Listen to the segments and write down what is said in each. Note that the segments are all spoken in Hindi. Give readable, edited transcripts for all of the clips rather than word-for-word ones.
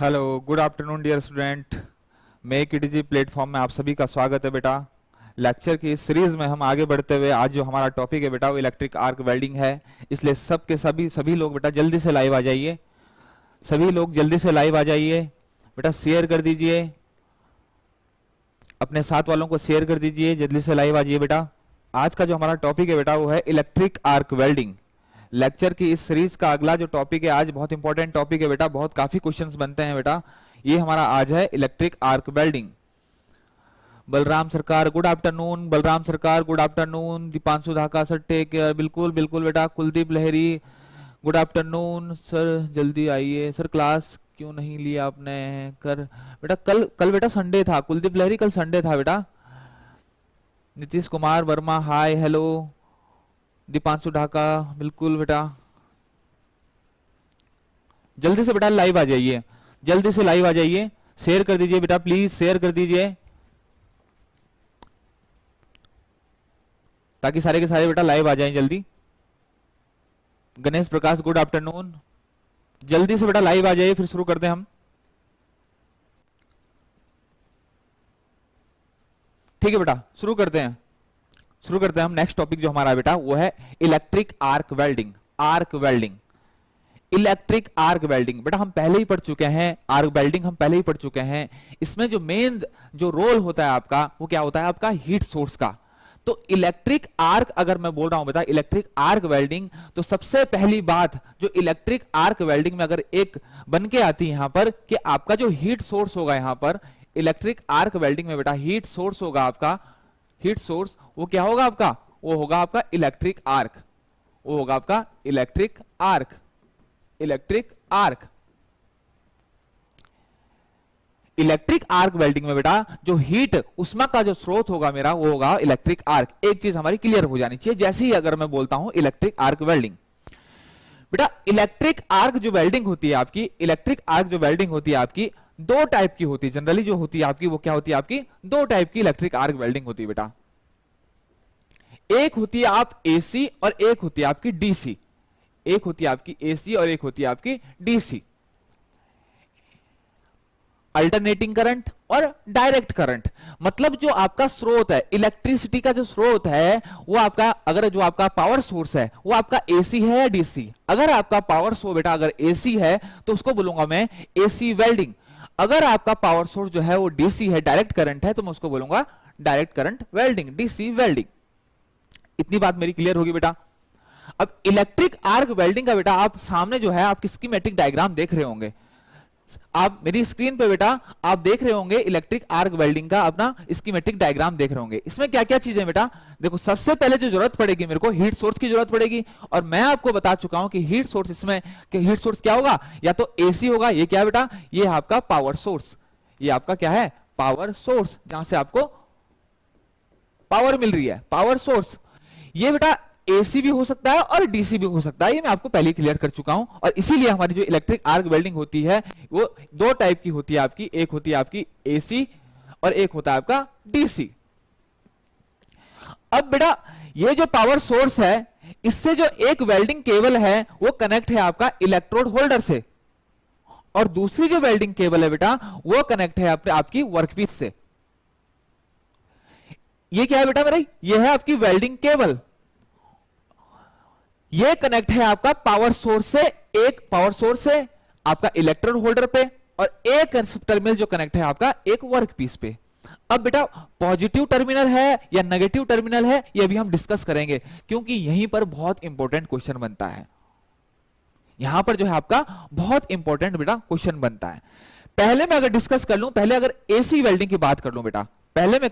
Hello, good afternoon dear student. Make it easy platform में आप सभी का स्वागत है बेटा। लेक्चर की इस सीरीज में हम आगे बढ़ते हुए आज जो हमारा टॉपिक है बेटा वो इलेक्ट्रिक आर्क वेल्डिंग है। इसलिए सबके सभी लोग बेटा जल्दी से लाइव आ जाइए। सभी लोग जल्दी से लाइव आ जाइए बेटा। शेयर कर दीजिए, अपने साथ वालों को शेयर कर दीजिए। जल्दी से लाइव आ जाइए बेटा। आज का जो हमारा टॉपिक है बेटा वो है इलेक्ट्रिक आर्क वेल्डिंग। लेक्चर की इस सीरीज का अगला जो टॉपिक है आज बहुत इंपॉर्टेंट टॉपिक है बेटा। बहुत काफी क्वेश्चंस बनते हैं बेटा। ये हमारा आज है इलेक्ट्रिक आर्क वेल्डिंग। बलराम सरकार गुड आफ्टरनून। बलराम सरकार गुड आफ्टरनून। दीपांशु धाका सर टेक केयर। बिल्कुल बिल्कुल बेटा। कुलदीप लहरी गुड आफ्टरनून सर। जल्दी आइए सर। क्लास क्यों नहीं लिया आपने? कर बेटा कल बेटा संडे था। कुलदीप लहरी कल संडे था बेटा। Nitish Kumar Verma hi hello. दीपांशु ढाका बिल्कुल बेटा। जल्दी से बेटा लाइव आ जाइए। जल्दी से लाइव आ जाइए। शेयर कर दीजिए बेटा, प्लीज शेयर कर दीजिए ताकि सारे के सारे बेटा लाइव आ जाएं जल्दी। गणेश प्रकाश गुड आफ्टरनून। जल्दी से बेटा लाइव आ जाइए, फिर शुरू करते हैं हम। ठीक है बेटा, शुरू करते हैं। हम नेक्स्ट टॉपिक जो हमारा बेटा वो है electric arc welding. Arc welding, electric arc welding बेटा हम पहले ही पढ़ चुके हैं। आर्क वेल्डिंग हम पहले ही पढ़ चुके हैं। इसमें जो मेन जो रोल होता है आपका वो क्या होता है? आपका हीट सोर्स का। तो इलेक्ट्रिक आर्क अगर मैं बोल रहा हूं बेटा इलेक्ट्रिक आर्क वेल्डिंग, तो सबसे पहली बात जो इलेक्ट्रिक आर्क वेल्डिंग में अगर एक बन के आती है यहां पर कि आपका जो हीट सोर्स होगा यहां पर इलेक्ट्रिक आर्क वेल्डिंग में बेटा हीट सोर्स होगा आपका। हीट सोर्स वो क्या होगा आपका? वो होगा आपका इलेक्ट्रिक आर्क। वो होगा आपका electric arc. Electric arc, electric arc welding में बेटा जो हीट उष्मा का जो स्रोत होगा मेरा वो होगा इलेक्ट्रिक आर्क। एक चीज हमारी क्लियर हो जानी चाहिए जैसे ही अगर मैं बोलता हूं इलेक्ट्रिक आर्क वेल्डिंग। बेटा इलेक्ट्रिक आर्क जो वेल्डिंग होती है आपकी, इलेक्ट्रिक आर्क जो वेल्डिंग होती है आपकी दो टाइप की होती है। जनरली जो होती है आपकी वो क्या होती है? आपकी दो टाइप की इलेक्ट्रिक आर्क वेल्डिंग होती है बेटा। एक होती है आप एसी और एक होती है आपकी डीसी। एक होती है आपकी एसी और एक होती है आपकी डीसी। अल्टरनेटिंग करंट और डायरेक्ट करंट। मतलब जो आपका स्रोत है, इलेक्ट्रिसिटी का जो स्रोत है वो आपका, अगर जो आपका पावर सोर्स है वो आपका एसी है या डीसी। अगर आपका पावर सोर्स बेटा अगर एसी है तो उसको बोलूंगा मैं एसी वेल्डिंग। अगर आपका पावर सोर्स जो है वो डीसी है, डायरेक्ट करंट है, तो मैं उसको बोलूंगा direct current welding, DC welding. इतनी बात मेरी क्लियर होगी बेटा। अब इलेक्ट्रिक आर्क वेल्डिंग का बेटा आप सामने जो है आपकी स्कीमेटिक डायग्राम देख रहे होंगे। आप मेरी स्क्रीन पे बेटा आप देख रहे होंगे इलेक्ट्रिक आर्क वेल्डिंग का अपना स्कीमेटिक डायग्राम देख रहे होंगे। इसमें क्या क्या चीजें बेटा देखो, सबसे पहले जो जरूरत पड़ेगी मेरे को हीट सोर्स की जरूरत पड़ेगी। और मैं आपको बता चुका हूं कि हीट सोर्स इसमें हीट सोर्स क्या होगा? या तो एसी होगा। ये क्या बेटा? ये आपका पावर सोर्स। ये आपका क्या है? पावर सोर्स, जहां से आपको पावर मिल रही है, पावर सोर्स। ये बेटा एसी भी हो सकता है और डीसी भी हो सकता है। ये मैं आपको पहले क्लियर कर चुका हूं। और इसीलिए हमारी जो इलेक्ट्रिक आर्क वेल्डिंग होती है वो दो टाइप की होती है आपकी। एक होती है आपकी एसी और एक होता है आपका डीसी। अब बेटा ये जो पावर सोर्स है इससे जो एक वेल्डिंग केबल है वो कनेक्ट है आपका इलेक्ट्रोड होल्डर से, और दूसरी जो वेल्डिंग केबल है बेटा वो कनेक्ट है आपकी वर्कपीस से। ये क्या है बेटा मेरा? ये है आपकी वेल्डिंग केबल। ये कनेक्ट है आपका पावर सोर्स से, एक पावर सोर्स से आपका इलेक्ट्रोड होल्डर पे, और एक टर्मिनल जो कनेक्ट है आपका एक वर्कपीस पे। अब बेटा पॉजिटिव टर्मिनल है या नेगेटिव टर्मिनल है ये भी हम डिस्कस करेंगे, क्योंकि यहीं पर बहुत इंपॉर्टेंट क्वेश्चन बनता है। यहां पर जो है आपका बहुत इंपॉर्टेंट बेटा क्वेश्चन बनता है। पहले मैं अगर डिस्कस कर लूं, पहले अगर एसी वेल्डिंग की बात कर लूं बेटा, पहले मैं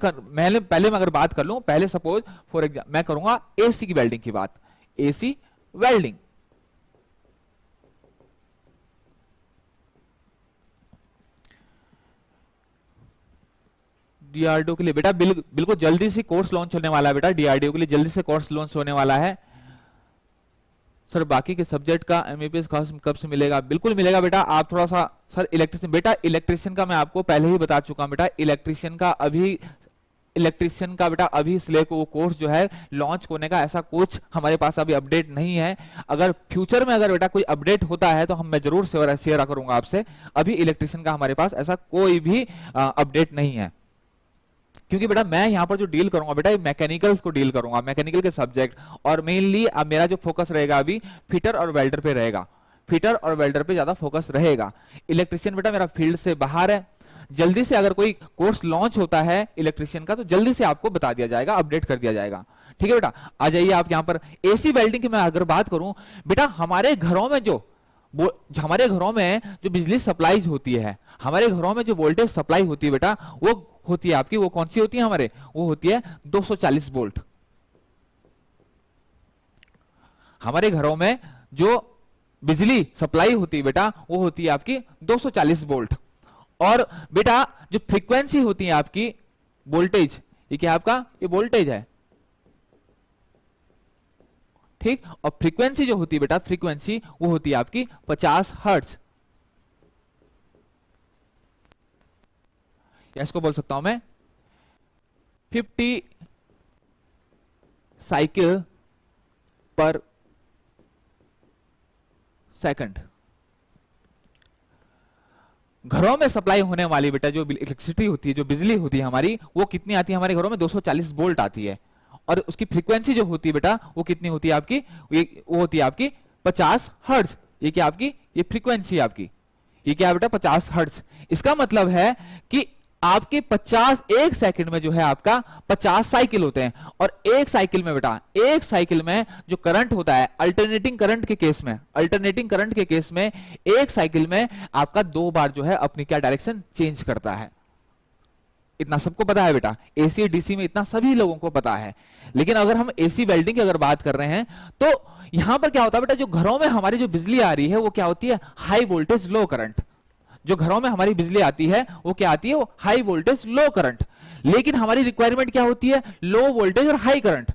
अगर बात कर लूं, पहले सपोज फॉर एग्जाम्पल मैं करूंगा एसी की वेल्डिंग की बात। एसी वेल्डिंग, डीआरडीओ के लिए बेटा बिल्कुल जल्दी से कोर्स लॉन्च होने वाला है बेटा। डीआरडीओ के लिए जल्दी से कोर्स लॉन्च होने वाला है। सर बाकी के सब्जेक्ट का एमईपीएस कब से मिलेगा? बिल्कुल मिलेगा बेटा। आप थोड़ा सा सर इलेक्ट्रिशियन, बेटा इलेक्ट्रिशियन का मैं आपको पहले ही बता चुका हूं बेटा। इलेक्ट्रिशियन का अभी इलेक्ट्रिशियन का बेटा अभी इसलिए को वो कोर्स जो है लॉन्च होने का ऐसा कुछ हमारे पास अभी अपडेट नहीं है। अगर फ्यूचर में अगर बेटा कोई अपडेट होता है तो मैं जरूर शेयर करूंगा आपसे। अभी इलेक्ट्रिशियन का हमारे पास ऐसा कोई भी अपडेट नहीं है, क्योंकि बेटा मैं यहां पर जो डील करूंगा बेटा मैकेनिकल्स को डील करूंगा, मैकेनिकल के सब्जेक्ट, और मेनली अब मेरा जो फोकस रहेगा अभी फिटर और वेल्डर पे रहेगा, फिटर और वेल्डर पे ज्यादा फोकस रहेगा। इलेक्ट्रिशियन बेटा मेरा फील्ड से बाहर है। जल्दी से अगर कोई कोर्स लॉन्च होता है इलेक्ट्रिशियन का तो जल्दी से आपको बता दिया जाएगा, अपडेट कर दिया जाएगा। ठीक है बेटा, आ जाइए आप यहां पर एसी वेल्डिंग की मैं अगर बात करूं बेटा, हमारे घरों में जो बिजली सप्लाई होती है, हमारे घरों में जो वोल्टेज सप्लाई होती है बेटा, वो होती है आपकी, वो कौन सी होती है हमारे, वो होती है 240 वोल्ट। हमारे घरों में जो बिजली सप्लाई होती है बेटा वो होती है आपकी 240 वोल्ट। और बेटा जो फ्रीक्वेंसी होती है आपकी वोल्टेज, ये क्या आपका, ये वोल्टेज है, ठीक। और फ्रीक्वेंसी जो होती है बेटा, फ्रीक्वेंसी वो होती है आपकी 50 हर्ट्ज, या इसको बोल सकता हूं मैं 50 साइकिल पर सेकंड। घरों में सप्लाई होने वाली बेटा जो इलेक्ट्रिसिटी होती है, जो बिजली होती है हमारी, वो कितनी आती है हमारे घरों में, 240 वोल्ट आती है। और उसकी फ्रीक्वेंसी जो होती है बेटा वो कितनी होती है आपकी, वो होती है आपकी 50 हर्ट्ज। ये क्या आपकी, ये फ्रीक्वेंसी आपकी, ये क्या बेटा 50 हर्ट्ज। इसका मतलब है कि आपके 50 एक सेकंड में जो है आपका 50 साइकिल होते हैं। और एक साइकिल में बेटा, एक साइकिल में जो करंट होता है अल्टरनेटिंग करंट के केस में, अल्टरनेटिंग करंट के केस में एक साइकिल में आपका 2 बार जो है अपनी क्या डायरेक्शन चेंज करता है। इतना सबको पता है बेटा, एसी डीसी में इतना सभी लोगों को पता है। लेकिन अगर हम एसी वेल्डिंग की अगर बात कर रहे हैं तो यहां पर क्या होता है बेटा, जो घरों में हमारी जो बिजली आ रही है वो क्या होती है, हाई वोल्टेज लो करंट। जो घरों में हमारी बिजली आती है वो क्या आती है, वो हाई वोल्टेज लो करंट। लेकिन हमारी रिक्वायरमेंट क्या होती है, लो वोल्टेज और हाई करंट।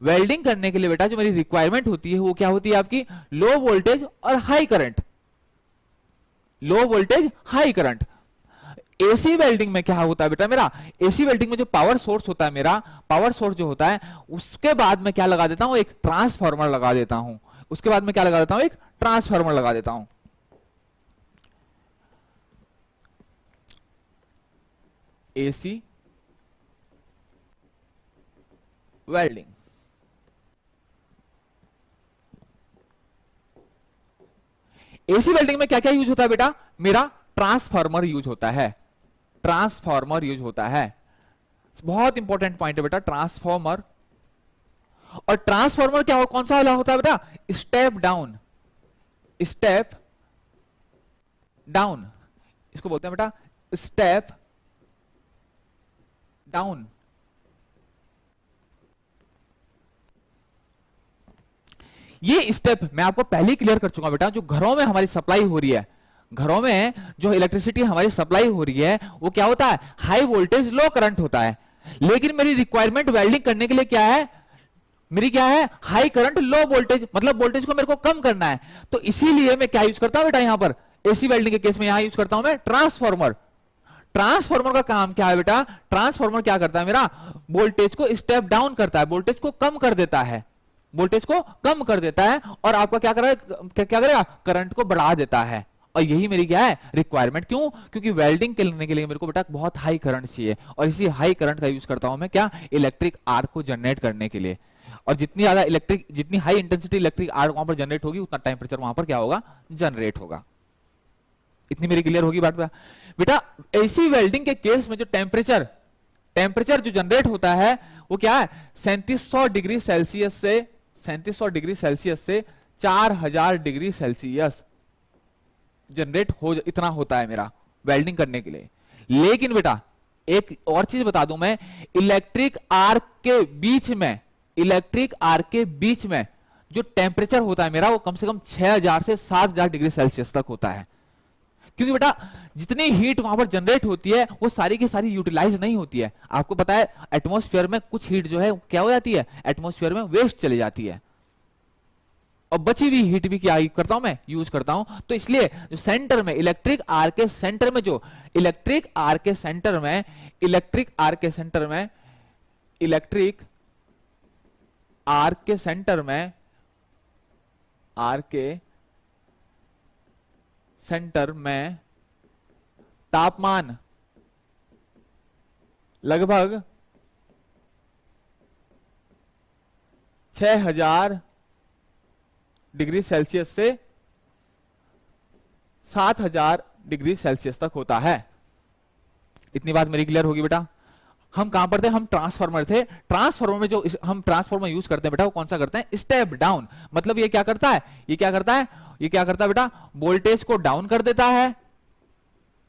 वेल्डिंग करने के लिए बेटा जो मेरी रिक्वायरमेंट होती है वो क्या होती है आपकी, लो वोल्टेज और high current, low voltage high current. AC welding में क्या होता है बेटा, मेरा एसी वेल्डिंग में जो पावर सोर्स होता है, मेरा पावर सोर्स जो होता है, उसके बाद में क्या लगा देता हूं, एक ट्रांसफार्मर लगा देता हूं। उसके बाद में क्या लगा देता हूं, एक ट्रांसफार्मर लगा देता हूं। एसी वेल्डिंग, एसी वेल्डिंग में क्या क्या यूज होता है बेटा, मेरा ट्रांसफार्मर यूज होता है, ट्रांसफार्मर यूज होता है। बहुत इंपॉर्टेंट पॉइंट है बेटा ट्रांसफार्मर। और ट्रांसफार्मर क्या कौन सा वाला होता है बेटा, स्टेप डाउन, स्टेप डाउन, इसको बोलते हैं बेटा स्टेप डाउन। ये स्टेप मैं आपको पहले ही क्लियर कर चुका बेटा। जो घरों में हमारी सप्लाई हो रही है, घरों में जो इलेक्ट्रिसिटी हमारी सप्लाई हो रही है वो क्या होता है, हाई वोल्टेज लो करंट होता है। लेकिन मेरी रिक्वायरमेंट वेल्डिंग करने के लिए क्या है, मेरी क्या है, हाई करंट लो वोल्टेज, मतलब वोल्टेज को मेरे को कम करना है। तो इसीलिए मैं क्या यूज करता हूं बेटा, यहां पर एसी वेल्डिंग के केस में यहां यूज करता हूं मैं ट्रांसफार्मर। ट्रांसफार्मर का काम क्या है बेटा, ट्रांसफार्मर क्या करता है, मेरा वोल्टेज को स्टेप डाउन करता है, वोल्टेज को कम कर देता है, वोल्टेज को कम कर देता है। और आपका क्या करेगा, करंट को बढ़ा देता है। और यही मेरी क्या है, रिक्वायरमेंट। क्यों, क्योंकि वेल्डिंग करने के लिए मेरे को बेटा बहुत हाई करंट चाहिए। और इसी हाई करंट का यूज करता हूं मैं क्या, इलेक्ट्रिक आर्क को जनरेट करने के लिए। और जितनी ज्यादा इलेक्ट्रिक, जितनी हाई इंटेंसिटी इलेक्ट्रिक आर्क वहां पर जनरेट होगी, उतना टेम्परेचर वहां पर क्या होगा, जनरेट होगा। इतनी मेरी क्लियर होगी बात बेटा। एसी वेल्डिंग के केस में जो टेम्परेचर जो जनरेट होता है वो क्या है, 3700 डिग्री सेल्सियस से 3700 डिग्री सेल्सियस से 4000 डिग्री सेल्सियस जनरेट हो, इतना होता है मेरा वेल्डिंग करने के लिए। लेकिन बेटा एक और चीज बता दूं मैं, इलेक्ट्रिक आर्क के बीच में, इलेक्ट्रिक आर्क के बीच में जो टेम्परेचर होता है मेरा, वो कम से कम 6000 से 7000 डिग्री सेल्सियस तक होता है। क्योंकि बेटा जितनी हीट वहां पर जनरेट होती है वो सारी की सारी यूटिलाइज नहीं होती है। आपको पता है एटमॉस्फेयर में कुछ हीट जो है क्या हो जाती है, एटमॉस्फेयर में वेस्ट चली जाती है। और बची हुई हीट भी क्या करता हूं मैं, यूज करता हूं। तो इसलिए जो सेंटर में, इलेक्ट्रिक आर्क के सेंटर में, जो इलेक्ट्रिक आर्क के सेंटर में, इलेक्ट्रिक आर्क के सेंटर में इलेक्ट्रिक आर्क के सेंटर में, आर्क के सेंटर में तापमान लगभग 6000 डिग्री सेल्सियस से 7000 डिग्री सेल्सियस तक होता है। इतनी बात मेरी क्लियर होगी बेटा। हम कहां पर थे? हम ट्रांसफार्मर थे। ट्रांसफार्मर में जो हम ट्रांसफार्मर यूज करते हैं बेटा, वो कौन सा करते हैं? Step down. मतलब ये क्या करता है? ये क्या करता है? ये क्या करता है बेटा? वोल्टेज को डाउन कर देता है,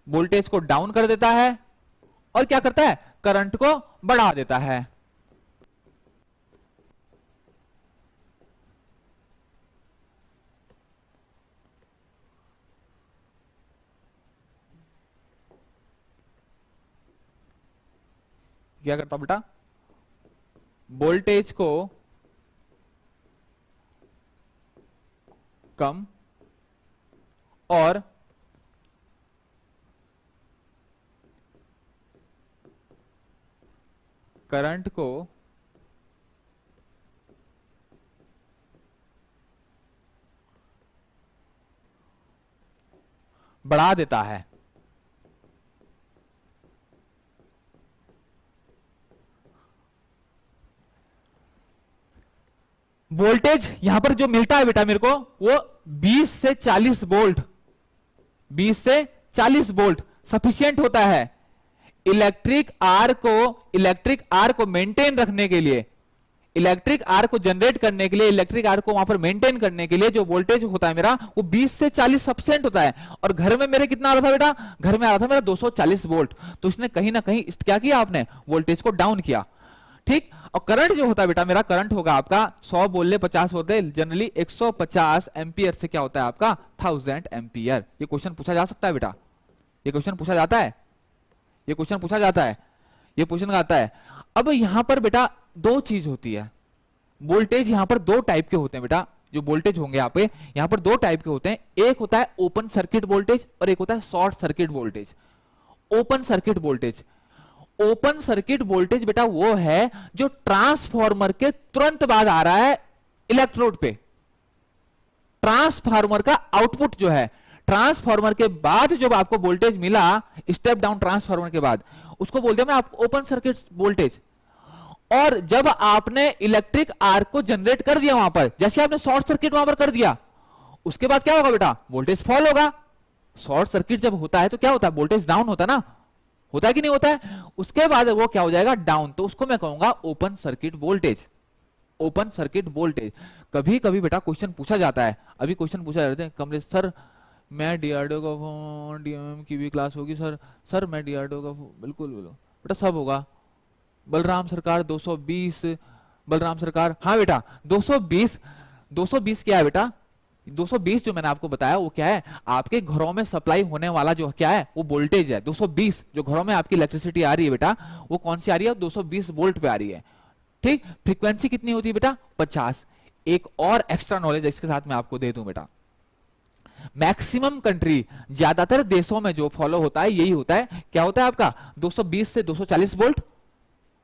वोल्टेज को डाउन कर देता है, और क्या करता है? करंट को बढ़ा देता है। क्या करता बेटा? वोल्टेज को कम और करंट को बढ़ा देता है। वोल्टेज यहां पर जो मिलता है बेटा मेरे को, वो 20 से 40 वोल्ट, 20 से 40 वोल्ट सफिशिएंट होता है इलेक्ट्रिक आर को मेंटेन रखने के लिए, इलेक्ट्रिक आर को जनरेट करने के लिए, इलेक्ट्रिक आर को वहां पर मेंटेन करने के लिए जो वोल्टेज होता है मेरा, वो 20 से 40 सफिशिएंट होता है। और घर में मेरे कितना आ रहा था बेटा? घर में आ रहा था मेरा 240 वोल्ट। तो इसने कहीं ना कहीं क्या किया? आपने वोल्टेज को डाउन किया। ठीक। और करंट जो होता है बेटा मेरा, करंट होगा आपका 100 बोल 50 होते जनरली 150 एम्पियर से क्या होता है आपका? 1000 एम्पियर। ये क्वेश्चन पूछा जा सकता है बेटा, ये क्वेश्चन पूछा जाता है, ये क्वेश्चन पूछा जाता है, ये क्वेश्चन आता है। अब यहां पर बेटा दो चीज होती है, वोल्टेज यहां पर दो टाइप के होते हैं बेटा। जो वोल्टेज होंगे यहाँ पे, यहां पर दो टाइप के होते हैं। एक होता है ओपन सर्किट वोल्टेज और एक होता है short circuit voltage. Open circuit voltage, open circuit voltage बेटा वो है जो ट्रांसफार्मर के तुरंत बाद आ रहा है इलेक्ट्रोड पे। ट्रांसफार्मर का आउटपुट जो है, ट्रांसफार्मर के बाद जब आपको वोल्टेज मिला स्टेप डाउन ट्रांसफार्मर के बाद, उसको बोलते हैं आप ओपन सर्किट वोल्टेज। और जब आपने इलेक्ट्रिक आर्क को जनरेट कर दिया वहां पर, जैसे आपने शॉर्ट सर्किट वहां पर कर दिया, उसके बाद क्या होगा बेटा? वोल्टेज फॉल होगा। शॉर्ट सर्किट जब होता है तो क्या होता है? वोल्टेज डाउन होता है ना, होता है कि नहीं होता है? उसके बाद वो क्या हो जाएगा? डाउन। तो उसको मैं कहूंगा open circuit voltage. Open circuit voltage. कभी कभी बेटा क्वेश्चन पूछा जाता है, अभी क्वेश्चन पूछा जाता है कमलेश सर, मैं डीआरडीओ का डीएमएम की भी क्लास होगी सर, सर मैं डीआरडीओ का बिल्कुल बोलो बेटा, सब होगा। बलराम सरकार 220, बलराम सरकार, हाँ बेटा 220, 220 क्या है बेटा? 220 जो मैंने आपको बताया वो क्या है? आपके घरों में सप्लाई होने वाला जो क्या है वो वोल्टेज है। 220 जो घरों में आपकी इलेक्ट्रिसिटी आ रही है बेटा, वो कौन सी आ रही है? 220 वोल्ट पे आ रही है। ठीक। फ्रीक्वेंसी कितनी होती है बेटा? 50। एक और एक्स्ट्रा नॉलेज इसके साथ मैं आपको दे दूं बेटा, मैक्सिमम कंट्री, ज्यादातर देशों में जो फॉलो होता है यही होता है। क्या होता है आपका? 220 से 240 वोल्ट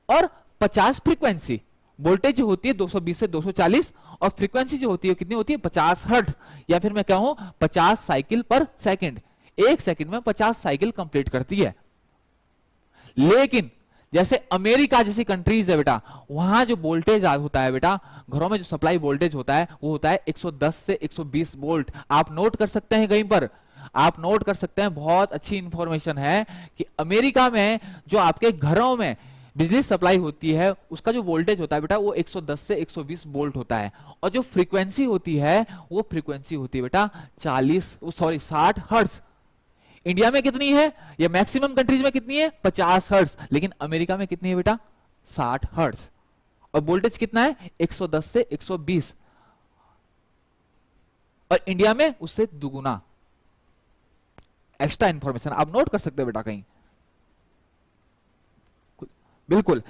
और 50 फ्रीक्वेंसी। वोल्टेज जो होती है 220 से 240 और फ्रीक्वेंसी जो होती है कितनी होती है? 50 हर्ट्ज, या फिर मैं कहूं 50 साइकिल पर सेकंड। एक सेकंड में 50 साइकिल कंप्लीट करती है। लेकिन जैसे अमेरिका जैसी कंट्रीज है बेटा, वहां जो वोल्टेज होता है बेटा, घरों में जो सप्लाई वोल्टेज होता है वो होता है 110 से 120 वोल्ट। आप नोट कर सकते हैं कहीं पर, आप नोट कर सकते हैं, बहुत अच्छी इंफॉर्मेशन है कि अमेरिका में जो आपके घरों में बिजली सप्लाई होती है उसका जो वोल्टेज होता है बेटा वो 110 से 120 वोल्ट होता है। और जो फ्रीक्वेंसी होती है वो फ्रीक्वेंसी होती है बेटा 60 हर्ट्ज। इंडिया में कितनी है? या मैक्सिमम कंट्रीज में कितनी है? 50 हर्ट्ज। लेकिन अमेरिका में कितनी है बेटा? 60 हर्ट्ज। और वोल्टेज कितना है? 110 से 120। और इंडिया में उससे दुगुना। एक्स्ट्रा इंफॉर्मेशन आप नोट कर सकते हैं बेटा कहीं, बिल्कुल।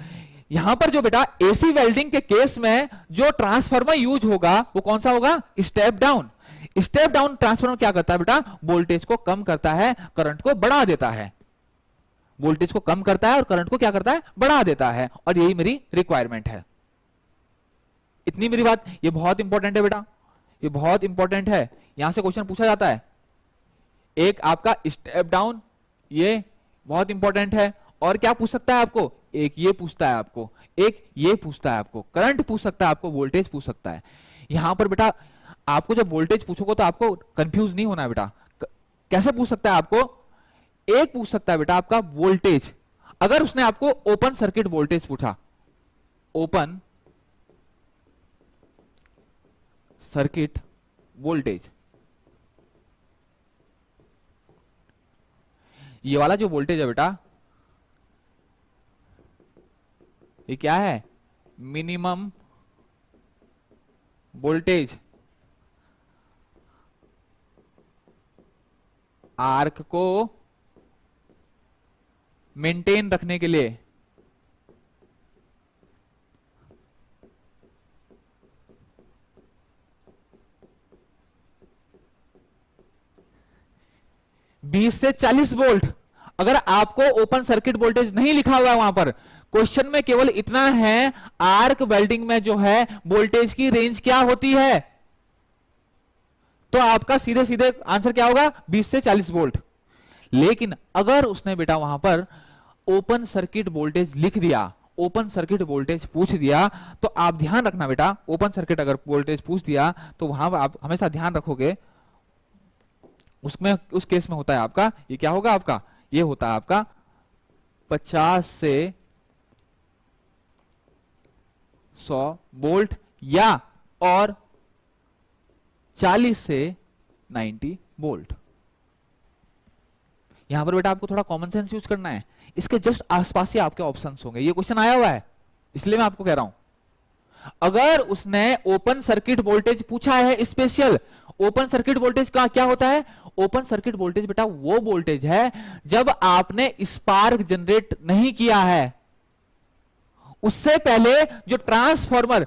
यहां पर जो बेटा एसी वेल्डिंग के केस में जो ट्रांसफार्मर यूज होगा वो कौन सा होगा? Step down. Step down transformer क्या करता है बेटा? वोल्टेज को कम करता है, करंट को बढ़ा देता है। वोल्टेज को कम करता है और करंट को क्या करता है, बढ़ा देता है, और यही मेरी रिक्वायरमेंट है। इतनी मेरी बात, ये बहुत इंपॉर्टेंट है बेटा, ये बहुत इंपॉर्टेंट है। यहां से क्वेश्चन पूछा जाता है, एक आपका स्टेप डाउन, ये बहुत इंपॉर्टेंट है, और क्या पूछ सकता है आपको, एक ये पूछता है आपको, एक ये पूछता है आपको, करंट पूछ सकता है आपको, वोल्टेज पूछ सकता है। यहां पर बेटा आपको जब वोल्टेज पूछोगे तो आपको कंफ्यूज नहीं होना है बेटा। कैसे पूछ सकता है आपको, एक पूछ सकता है बेटा आपका वोल्टेज, अगर उसने आपको ओपन सर्किट वोल्टेज पूछा, ओपन सर्किट वोल्टेज, ये वाला जो वोल्टेज है बेटा, ये क्या है, मिनिमम वोल्टेज आर्क को मेंटेन रखने के लिए बीस से 40 वोल्ट। अगर आपको ओपन सर्किट वोल्टेज नहीं लिखा हुआ है वहां पर, क्वेश्चन में केवल इतना है आर्क वेल्डिंग में जो है वोल्टेज की रेंज क्या होती है, तो आपका सीधे सीधे आंसर क्या होगा, 20 से 40 वोल्ट। लेकिन अगर उसने बेटा वहां पर ओपन सर्किट वोल्टेज लिख दिया, ओपन सर्किट वोल्टेज पूछ दिया, तो आप ध्यान रखना बेटा, ओपन सर्किट अगर वोल्टेज पूछ दिया तो वहां आप हमेशा ध्यान रखोगे, उसमें उस केस में होता है आपका, ये क्या होगा आपका, ये होता है आपका 50 से 100 वोल्ट, या और 40 से 90 वोल्ट। यहां पर बेटा आपको थोड़ा कॉमन सेंस यूज करना है, इसके जस्ट आसपास ही आपके ऑप्शंस होंगे, ये क्वेश्चन आया हुआ है इसलिए मैं आपको कह रहा हूं। अगर उसने ओपन सर्किट वोल्टेज पूछा है स्पेशल, ओपन सर्किट वोल्टेज का क्या होता है, ओपन सर्किट वोल्टेज बेटा वो वोल्टेज है जब आपने स्पार्क जनरेट नहीं किया है, उससे पहले जो ट्रांसफॉर्मर,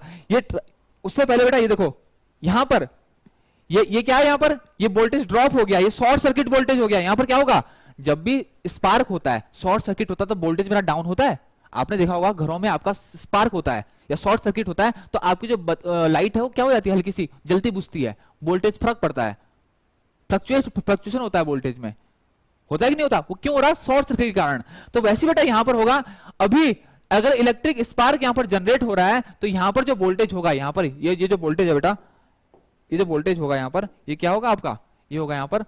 उससे पहले बेटा ये देखो यहां पर ये क्या है, यहां पर ये वोल्टेज ड्रॉप हो गया, ये शॉर्ट सर्किट वोल्टेज हो गया। यहां पर क्या होगा, जब भी स्पार्क होता है, शॉर्ट सर्किट होता है, तो वोल्टेज मेरा डाउन होता है। आपने देखा होगा घरों में आपका स्पार्क होता है या शॉर्ट सर्किट होता है तो आपकी जो लाइट है वो क्या हो जाती है, हल्की सी जलती बुझती है, वोल्टेज फर्क पड़ता है, फ्लक्चुएशन होता है वोल्टेज में, होता है कि नहीं होता, वो क्यों हो रहा है, शॉर्ट सर्किट के कारण। तो वैसे बेटा यहां पर होगा, अभी अगर इलेक्ट्रिक स्पार्क यहां पर जनरेट हो रहा है तो यहां पर जो वोल्टेज होगा, यहां पर ये जो वोल्टेज है बेटा, ये जो वोल्टेज होगा यहां पर, ये क्या होगा आपका, ये होगा यहां पर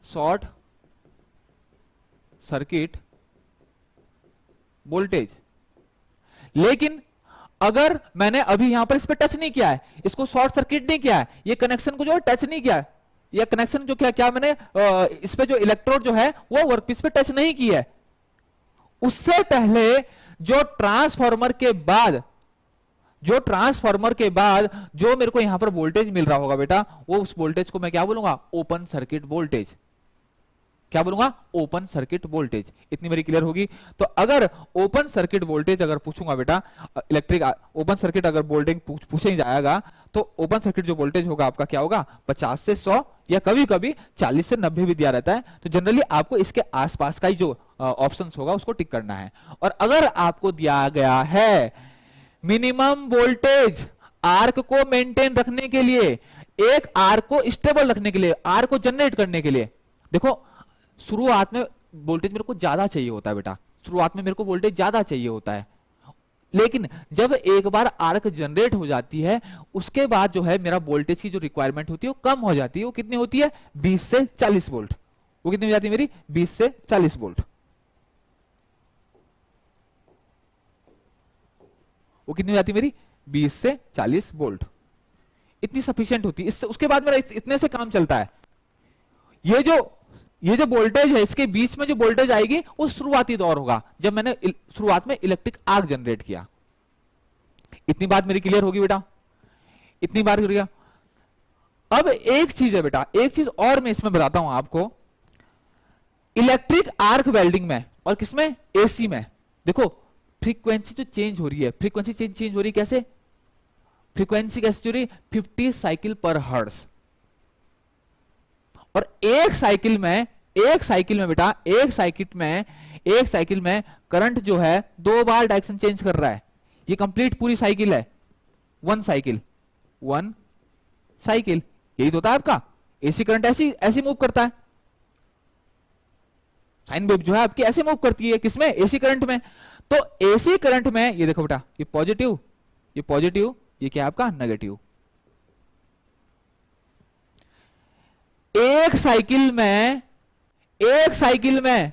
शॉर्ट सर्किट वोल्टेज। लेकिन अगर मैंने अभी यहां पर इस पे टच नहीं किया है, इसको शॉर्ट सर्किट नहीं किया है, ये कनेक्शन को जो टच नहीं किया है, ये कनेक्शन जो क्या मैंने इस पे जो इलेक्ट्रोड जो है वो वर्कपीस पे टच नहीं किया है, उससे पहले जो ट्रांसफार्मर के बाद जो मेरे को यहां पर वोल्टेज मिल रहा होगा बेटा, वो उस वोल्टेज को मैं क्या बोलूंगा, ओपन सर्किट वोल्टेज। क्या बोलूंगा, ओपन सर्किट वोल्टेज। इतनी मेरी क्लियर होगी। तो अगर ओपन सर्किट वोल्टेज अगर पूछूंगा बेटा, इलेक्ट्रिक ओपन सर्किट अगर वोल्टेज पूछे ही जाएगा तो ओपन सर्किट जो वोल्टेज होगा आपका क्या होगा, 50 से 100 या कभी कभी 40 से 90 भी दिया रहता है। तो जनरली आपको इसके आसपास का ही जो ऑप्शंस होगा उसको टिक करना है। और अगर आपको दिया गया है मिनिमम वोल्टेज आर्क को मेंटेन रखने के लिए, एक आर्क को स्टेबल रखने के लिए, आर्क को जनरेट करने के लिए, देखो शुरुआत में वोल्टेज मेरे को ज्यादा चाहिए होता है बेटा, शुरुआत में मेरे को वोल्टेज ज्यादा चाहिए होता है, लेकिन जब एक बार आर्क जनरेट हो जाती है उसके बाद जो है मेरा वोल्टेज की जो रिक्वायरमेंट होती है वो कम हो जाती है। वो कितनी होती है, 20 से 40 वोल्ट। वो कितनी हो जाती है मेरी, 20 से 40 वोल्ट। वो कितनी हो जाती है मेरी, 20 से 40 वोल्ट। इतनी सफिशिएंट होती है, इससे उसके बाद मेरा इतने से काम चलता है। ये जो वोल्टेज है, इसके बीच में जो वोल्टेज आएगी वो शुरुआती दौर होगा जब मैंने शुरुआत में इलेक्ट्रिक आर्क जनरेट किया। इतनी बात मेरी क्लियर होगी बेटा, इतनी बात क्लियर। अब एक चीज है बेटा, एक चीज और मैं इसमें बताता हूं आपको, इलेक्ट्रिक आर्क वेल्डिंग में और किसमें, एसी में। देखो फ्रीक्वेंसी जो चेंज हो रही है, फ्रीक्वेंसी चेंज हो रही है कैसे, फ्रीक्वेंसी कैसे हो रही है, 50 साइकिल पर हर्ट्ज। और एक साइकिल में एक साइकिल में बेटा, एक साइकिल में करंट जो है 2 बार डायरेक्शन चेंज कर रहा है। ये कंप्लीट पूरी साइकिल है, वन साइकिल यही तो होता है आपका। एसी करंट ऐसी मूव करता है, साइन वेव जो है आपकी ऐसे मूव करती है, किसमें? एसी करंट में। तो एसी करंट में ये देखो बेटा, ये पॉजिटिव, ये क्या है आपका? नेगेटिव। एक साइकिल में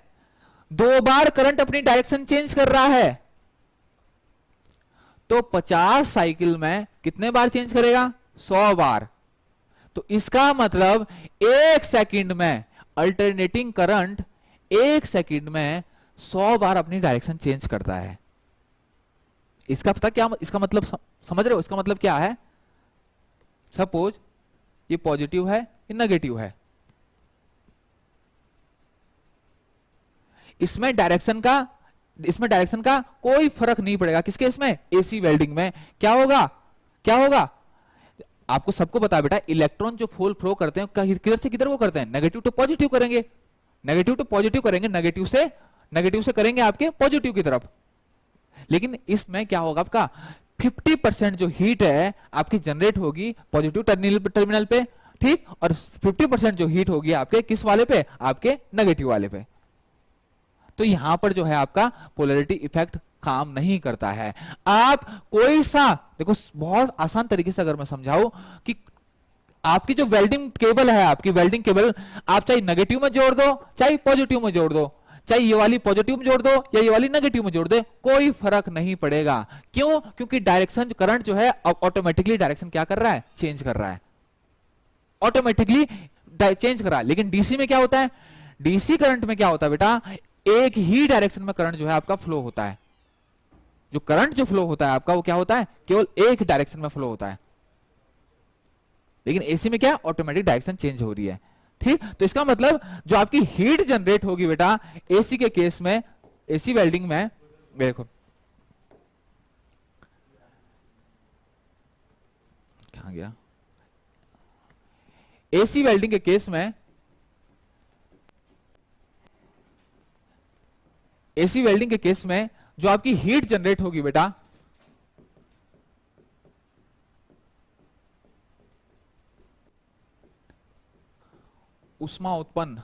2 बार करंट अपनी डायरेक्शन चेंज कर रहा है, तो 50 साइकिल में कितने बार चेंज करेगा? 100 बार। तो इसका मतलब एक सेकंड में अल्टरनेटिंग करंट 1 सेकंड में 100 बार अपनी डायरेक्शन चेंज करता है। इसका पता क्या इसका मतलब समझ रहे हो? इसका मतलब क्या है? सपोज ये पॉजिटिव है, ये नेगेटिव है, इसमें डायरेक्शन का कोई फर्क नहीं पड़ेगा। किसके? इसमें एसी वेल्डिंग में क्या होगा? आपको सबको पता है बेटा, इलेक्ट्रॉन जो फ्लो करते हैं किधर से किधर वो करते हैं? नेगेटिव टू पॉजिटिव करेंगे, नेगेटिव से करेंगे आपके पॉजिटिव की तरफ। लेकिन इसमें क्या होगा आपका? 50% जो हीट है आपकी जनरेट होगी पॉजिटिव टर्मिनल पे, ठीक, और 50% जो हीट होगी आपके किस वाले पे? आपके नेगेटिव वाले पे। तो यहां पर जो है आपका पोलैरिटी इफेक्ट काम नहीं करता है। आप कोई सा देखो, बहुत आसान तरीके से अगर मैं समझाऊं कि आपकी जो वेल्डिंग केबल है, आपकी वेल्डिंग केबल आप चाहे नेगेटिव में जोड़ दो, चाहे पॉजिटिव में जोड़ दो, चाहे ये वाली पॉजिटिव में जोड़ दो या ये वाली नेगेटिव में जोड़ दे, कोई फर्क नहीं पड़ेगा। क्यों? क्योंकि डायरेक्शन करंट जो है ऑटोमेटिकली डायरेक्शन क्या कर रहा है? चेंज कर रहा है, ऑटोमेटिकली चेंज कर रहा है। लेकिन डीसी में क्या होता है? डीसी करंट में क्या होता है बेटा? एक ही डायरेक्शन में करंट जो है आपका फ्लो होता है। जो करंट जो फ्लो होता है आपका वो क्या होता है? केवल एक डायरेक्शन में फ्लो होता है। लेकिन एसी में क्या? ऑटोमेटिक डायरेक्शन चेंज हो रही है, ठीक। तो इसका मतलब जो आपकी हीट जनरेट होगी बेटा एसी के केस में, एसी वेल्डिंग में, देखो कहां गया, एसी वेल्डिंग के केस में, एसी वेल्डिंग के केस में जो आपकी हीट जनरेट होगी बेटा, उष्मा उत्पन्न,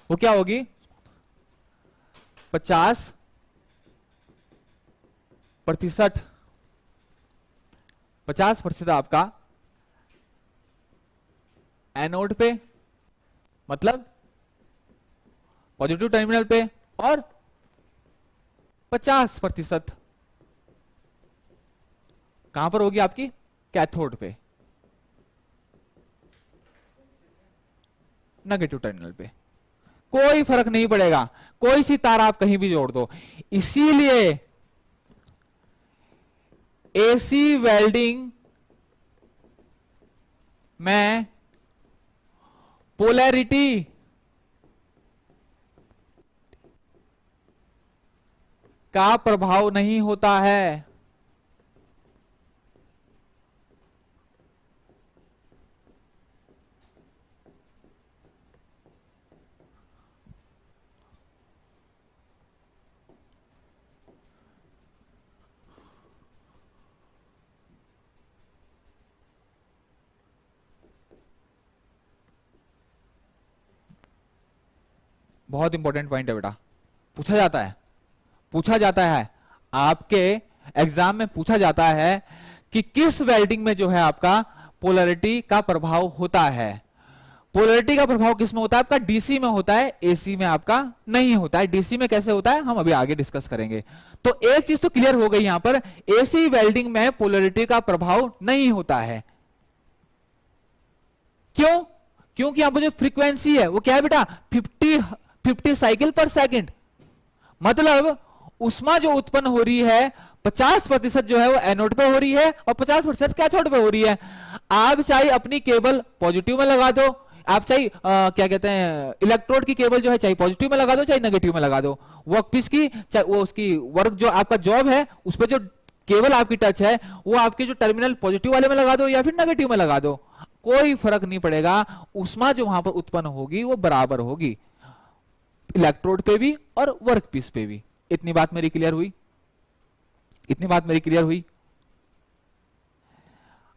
वो क्या होगी? 50% आपका एनोड पे, मतलब पॉजिटिव टर्मिनल पे, और 50% कहां पर होगी? आपकी कैथोड पे, नेगेटिव टर्मिनल पे। कोई फर्क नहीं पड़ेगा, कोई सी तार आप कहीं भी जोड़ दो। इसीलिए एसी वेल्डिंग में पोलैरिटी का प्रभाव नहीं होता है। बहुत इंपॉर्टेंट पॉइंट है बेटा, पूछा जाता है आपके एग्जाम में, पूछा जाता है कि किस वेल्डिंग में जो है आपका पोलैरिटी का प्रभाव होता है। पोलैरिटी का प्रभाव किस में होता है? आपका डीसी में होता है, एसी में आपका नहीं होता है। डीसी में कैसे होता है हम अभी आगे डिस्कस करेंगे। तो एक चीज तो क्लियर हो गई यहां पर, एसी वेल्डिंग में पोलैरिटी का प्रभाव नहीं होता है। क्यों? क्योंकि यहां पर जो फ्रीक्वेंसी है वो क्या है बेटा? 50 साइकिल पर सेकंड। मतलब उष्मा जो उत्पन्न हो रही है 50% जो है वो एनोड पे हो रही है और 50% कैथोड पे हो रही है। आप चाहे अपनी केबल पॉजिटिव में लगा दो, आप चाहे क्या कहते हैं इलेक्ट्रोड की केबल जो है चाहे पॉजिटिव में लगा दो चाहे नेगेटिव में लगा दो, वर्कपीस की चाहे वो उसकी वर्क जो आपका जॉब है उस पर जो केबल आपकी टच है वो आपके जो टर्मिनल पॉजिटिव वाले में लगा दो या फिर नेगेटिव में लगा दो, कोई फर्क नहीं पड़ेगा, ऊष्मा जो वहां पर उत्पन्न होगी वो बराबर होगी, इलेक्ट्रोड पे भी और वर्कपीस पे भी। इतनी बात मेरी क्लियर हुई? इतनी बात मेरी क्लियर हुई?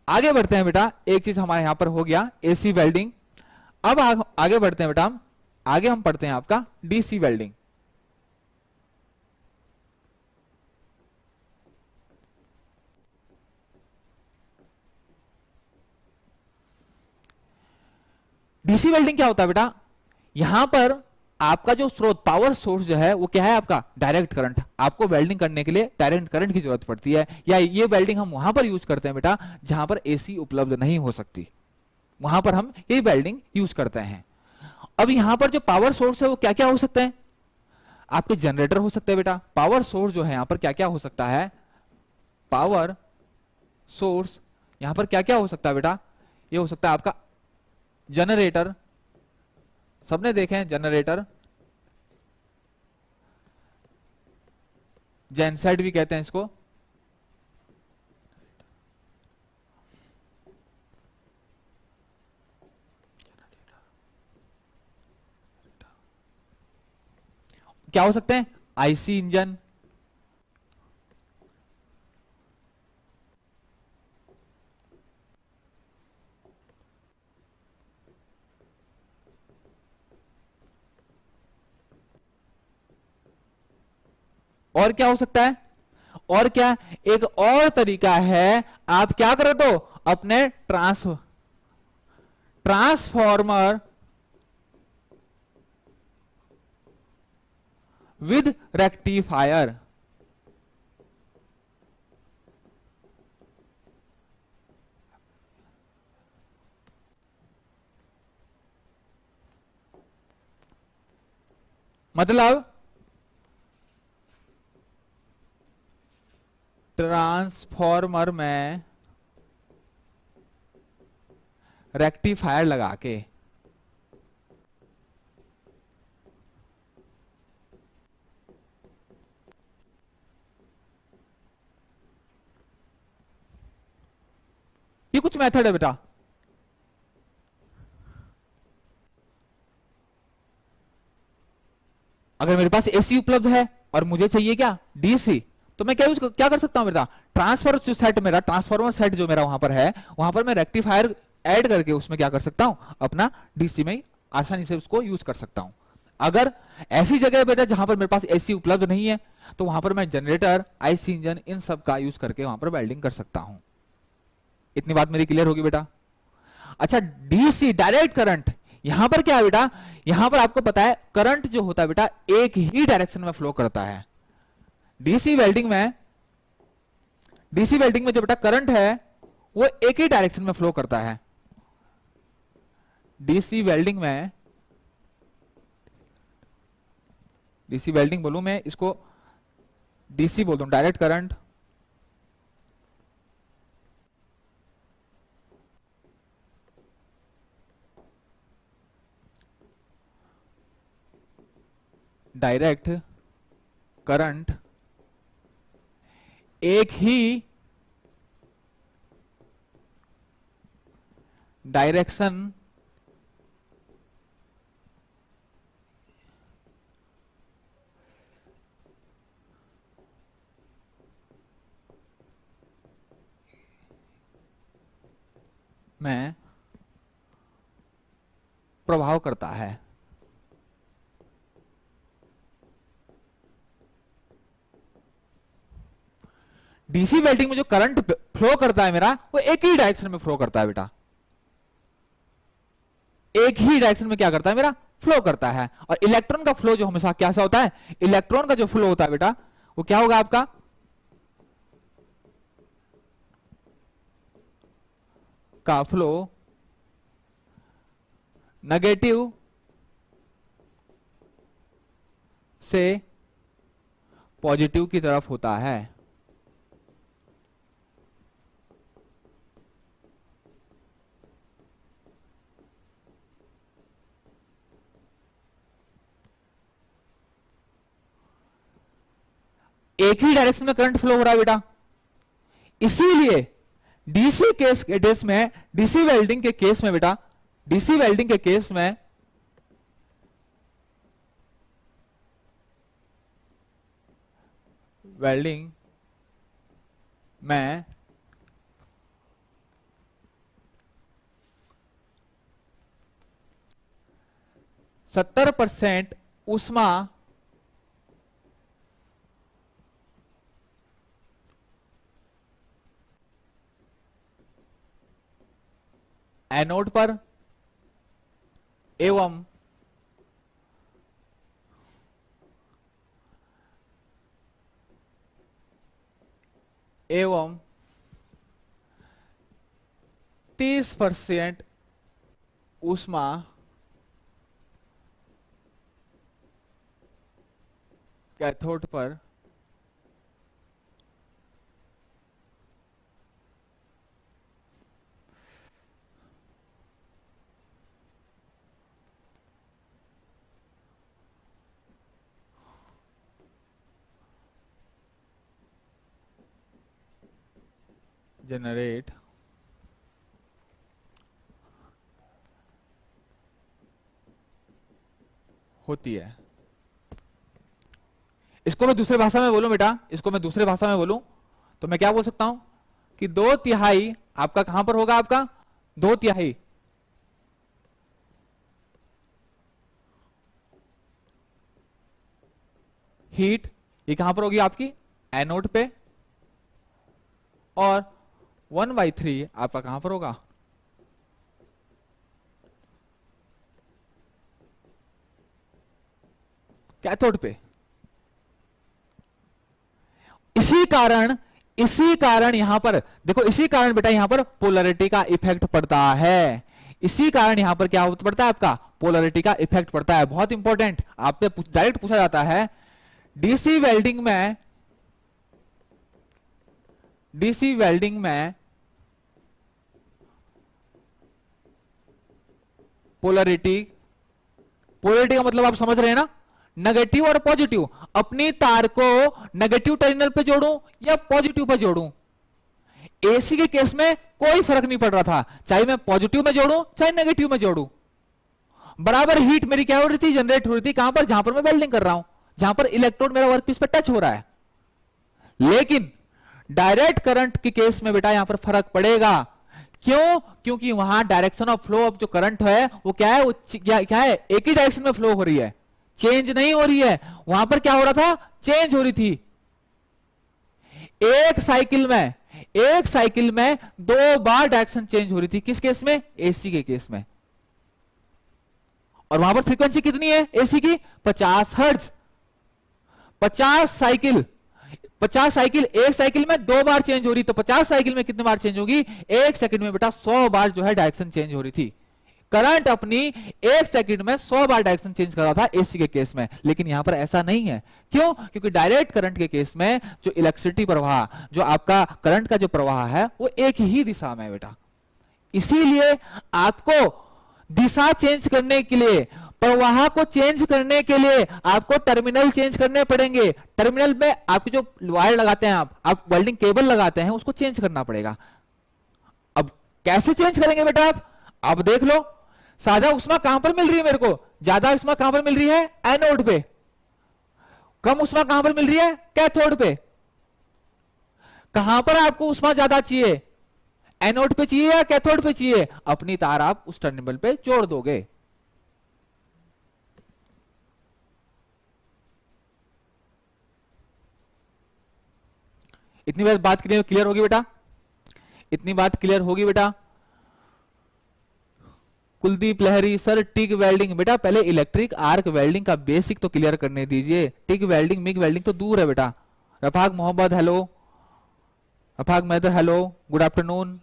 आगे बढ़ते हैं बेटा, एक चीज हमारे यहां पर हो गया एसी वेल्डिंग। अब आगे बढ़ते हैं बेटा, आगे हम पढ़ते हैं आपका डीसी वेल्डिंग। डीसी वेल्डिंग क्या होता है बेटा? यहां पर आपका जो स्रोत पावर सोर्स जो है वो क्या है आपका डायरेक्ट करंट। आपको वेल्डिंग करने के लिए डायरेक्ट करंट की जरूरत पड़ती है, या ये वेल्डिंग हम वहां पर यूज करते हैं बेटा जहां पर एसी उपलब्ध नहीं हो सकती, वहां पर हम ये वेल्डिंग यूज करते हैं। अब यहां पर जो पावर सोर्स है वो क्या क्या हो सकते हैं? आपके जनरेटर हो सकते हैं बेटा। पावर सोर्स जो है यहां पर क्या क्या हो सकता है? पावर सोर्स यहां पर क्या क्या हो सकता है बेटा? ये हो सकता है आपका जनरेटर, सबने देखे हैं जनरेटर, जेनसेट भी कहते हैं इसको। क्या हो सकते हैं? आईसी इंजन, और क्या हो सकता है? और क्या, एक और तरीका है, आप क्या कर दो अपने ट्रांसफॉर्मर विद रेक्टिफायर। मतलब ट्रांसफॉर्मर में रेक्टिफायर लगा के ये कुछ मेथड है बेटा। अगर मेरे पास एसी उपलब्ध है और मुझे चाहिए क्या डीसी, तो मैं क्या कर सकता हूं बेटा? ट्रांसफर जो सेट मेरा ट्रांसफॉर्मर सेट जो मेरा वहां पर है, वहां पर मैं रेक्टिफायर ऐड करके उसमें क्या कर सकता हूं? अपना डीसी में आसानी से उसको यूज कर सकता हूं। अगर ऐसी जगह बेटा जहां पर मेरे पास एसी उपलब्ध नहीं है, तो वहां पर मैं जनरेटर, आईसी इंजन, इन सब का यूज करके वहां पर वेल्डिंग कर सकता हूं। इतनी बात मेरी क्लियर होगी बेटा? अच्छा, डीसी डायरेक्ट करंट, यहां पर क्या है बेटा? यहां पर आपको पता है करंट जो होता है बेटा एक ही डायरेक्शन में फ्लो करता है। डीसी वेल्डिंग में जो बेटा करंट है वो एक ही डायरेक्शन में फ्लो करता है। डीसी वेल्डिंग बोलूं मैं इसको, डीसी बोल दूं डायरेक्ट करंट, डायरेक्ट करंट एक ही डायरेक्शन में प्रभाव करता है। डीसी वेल्डिंग में जो करंट फ्लो करता है मेरा, वो एक ही डायरेक्शन में फ्लो करता है बेटा। एक ही डायरेक्शन में क्या करता है मेरा? फ्लो करता है। और इलेक्ट्रॉन का फ्लो जो हमेशा कैसा होता है? इलेक्ट्रॉन का जो फ्लो होता है बेटा वो क्या होगा आपका? का फ्लो नेगेटिव से पॉजिटिव की तरफ होता है। एक ही डायरेक्शन में करंट फ्लो हो रहा है बेटा, इसीलिए डीसी केस में, डीसी वेल्डिंग के केस में बेटा, डीसी वेल्डिंग के केस में वेल्डिंग में 70% ऊष्मा एनोड पर एवं 30% ऊष्मा कैथोड पर जनरेट होती है। इसको मैं दूसरे भाषा में बोलूं बेटा, इसको मैं दूसरे भाषा में बोलूं तो मैं क्या बोल सकता हूं कि 2/3 आपका कहां पर होगा, आपका 2/3 हीट ये कहां पर होगी आपकी एनोड पे, और 1/3 आपका कहां पर होगा कैथोड पे। इसी कारण यहां पर देखो, इसी कारण बेटा यहां पर पोलैरिटी का इफेक्ट पड़ता है। इसी कारण यहां पर क्या पड़ता है, आपका पोलैरिटी का इफेक्ट पड़ता है। बहुत इंपॉर्टेंट, आपसे डायरेक्ट पूछा जाता है डीसी वेल्डिंग में पोलैरिटी का मतलब आप समझ रहे हैं ना, नेगेटिव और पॉजिटिव। अपनी तार को नेगेटिव टर्मिनल पे जोड़ूं या पॉजिटिव पे जोड़ूं, एसी के केस में कोई फर्क नहीं पड़ रहा था, चाहे मैं पॉजिटिव में जोड़ूं चाहे नेगेटिव में जोड़ूं, बराबर हीट मेरी क्या हो रही थी, जनरेट हो रही थी। कहां पर, जहां पर मैं वेल्डिंग कर रहा हूं, जहां पर इलेक्ट्रोड मेरा वर्कपीस पे टच हो रहा है। लेकिन डायरेक्ट करंट के केस में बेटा यहां पर फर्क पड़ेगा। क्यों? क्योंकि वहां डायरेक्शन ऑफ फ्लो ऑफ जो करंट है वो क्या है, वो क्या है, एक ही डायरेक्शन में फ्लो हो रही है, चेंज नहीं हो रही है। वहां पर क्या हो रहा था, चेंज हो रही थी। एक साइकिल में 2 बार डायरेक्शन चेंज हो रही थी। किस केस में, एसी के केस में। और वहां पर फ्रीक्वेंसी कितनी है एसी की, 50 हर्ट्ज। 50 साइकिल एक साइकिल में 2 बार चेंज हो रही, तो 50 साइकिल में कितने बार चेंज होगी, 1 सेकंड में बेटा 100 बार जो है डायरेक्शन चेंज हो रही थी। करंट अपनी 1 सेकंड में 100 बार डायरेक्शन चेंज कर रहा था एसी के केस में। लेकिन यहां पर ऐसा नहीं है। क्यों? क्योंकि डायरेक्ट करंट के केस में जो इलेक्ट्रिसिटी प्रवाह, जो आपका करंट का जो प्रवाह है वो एक ही दिशा में है बेटा। इसीलिए आपको दिशा चेंज करने के लिए, प्रवाह को चेंज करने के लिए आपको टर्मिनल चेंज करने पड़ेंगे। टर्मिनल में आपकी जो वायर लगाते हैं, आप वेल्डिंग केबल लगाते हैं, उसको चेंज करना पड़ेगा। अब कैसे चेंज करेंगे बेटा आप देख लो। साझा उष्मा कहां पर मिल रही है मेरे को, ज्यादा उष्मा कहां पर मिल रही है, एनोड पे। कम उष्मा कहां पर मिल रही है, कैथोड पे। कहां पर आपको उष्मा ज्यादा चाहिए, एनोड पे चाहिए या कैथोड पे चाहिए, अपनी तार आप उस टर्मिनल पे जोड़ दोगे। इतनी बात क्लियर होगी बेटा, इतनी बात क्लियर होगी बेटा। कुलदीप लहरी सर, टिक वेल्डिंग बेटा पहले इलेक्ट्रिक आर्क वेल्डिंग का बेसिक तो क्लियर करने दीजिए। टिक वेल्डिंग मिग वेल्डिंग तो दूर है बेटा। रफाक मोहम्मद हेलो, रफाक मैदर hello, good afternoon.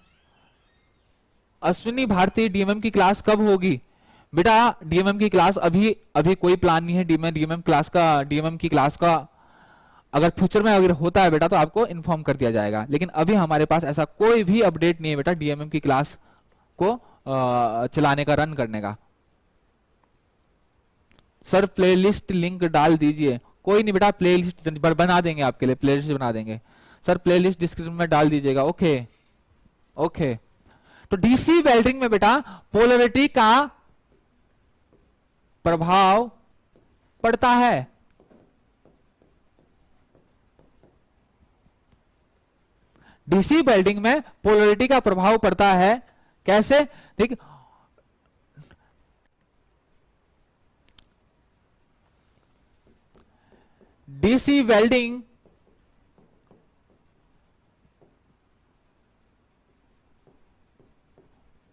Ashwini Bharti DMM की क्लास कब होगी बेटा? डीएमएम की क्लास अभी कोई प्लान नहीं है। डीएमएम की क्लास का अगर फ्यूचर में अगर होता है बेटा तो आपको इन्फॉर्म कर दिया जाएगा। लेकिन अभी हमारे पास ऐसा कोई भी अपडेट नहीं है बेटा डीएमएम की क्लास को चलाने का, रन करने का। सर प्लेलिस्ट लिंक डाल दीजिए। कोई नहीं बेटा, प्लेलिस्ट बना देंगे आपके लिए, प्लेलिस्ट बना देंगे। सर प्लेलिस्ट डिस्क्रिप्शन में डाल दीजिएगा। ओके ओके, तो डीसी वेल्डिंग में बेटा पोलरिटी का प्रभाव पड़ता है। डीसी वेल्डिंग में पोलरिटी का प्रभाव पड़ता है। कैसे? ठीक, डीसी वेल्डिंग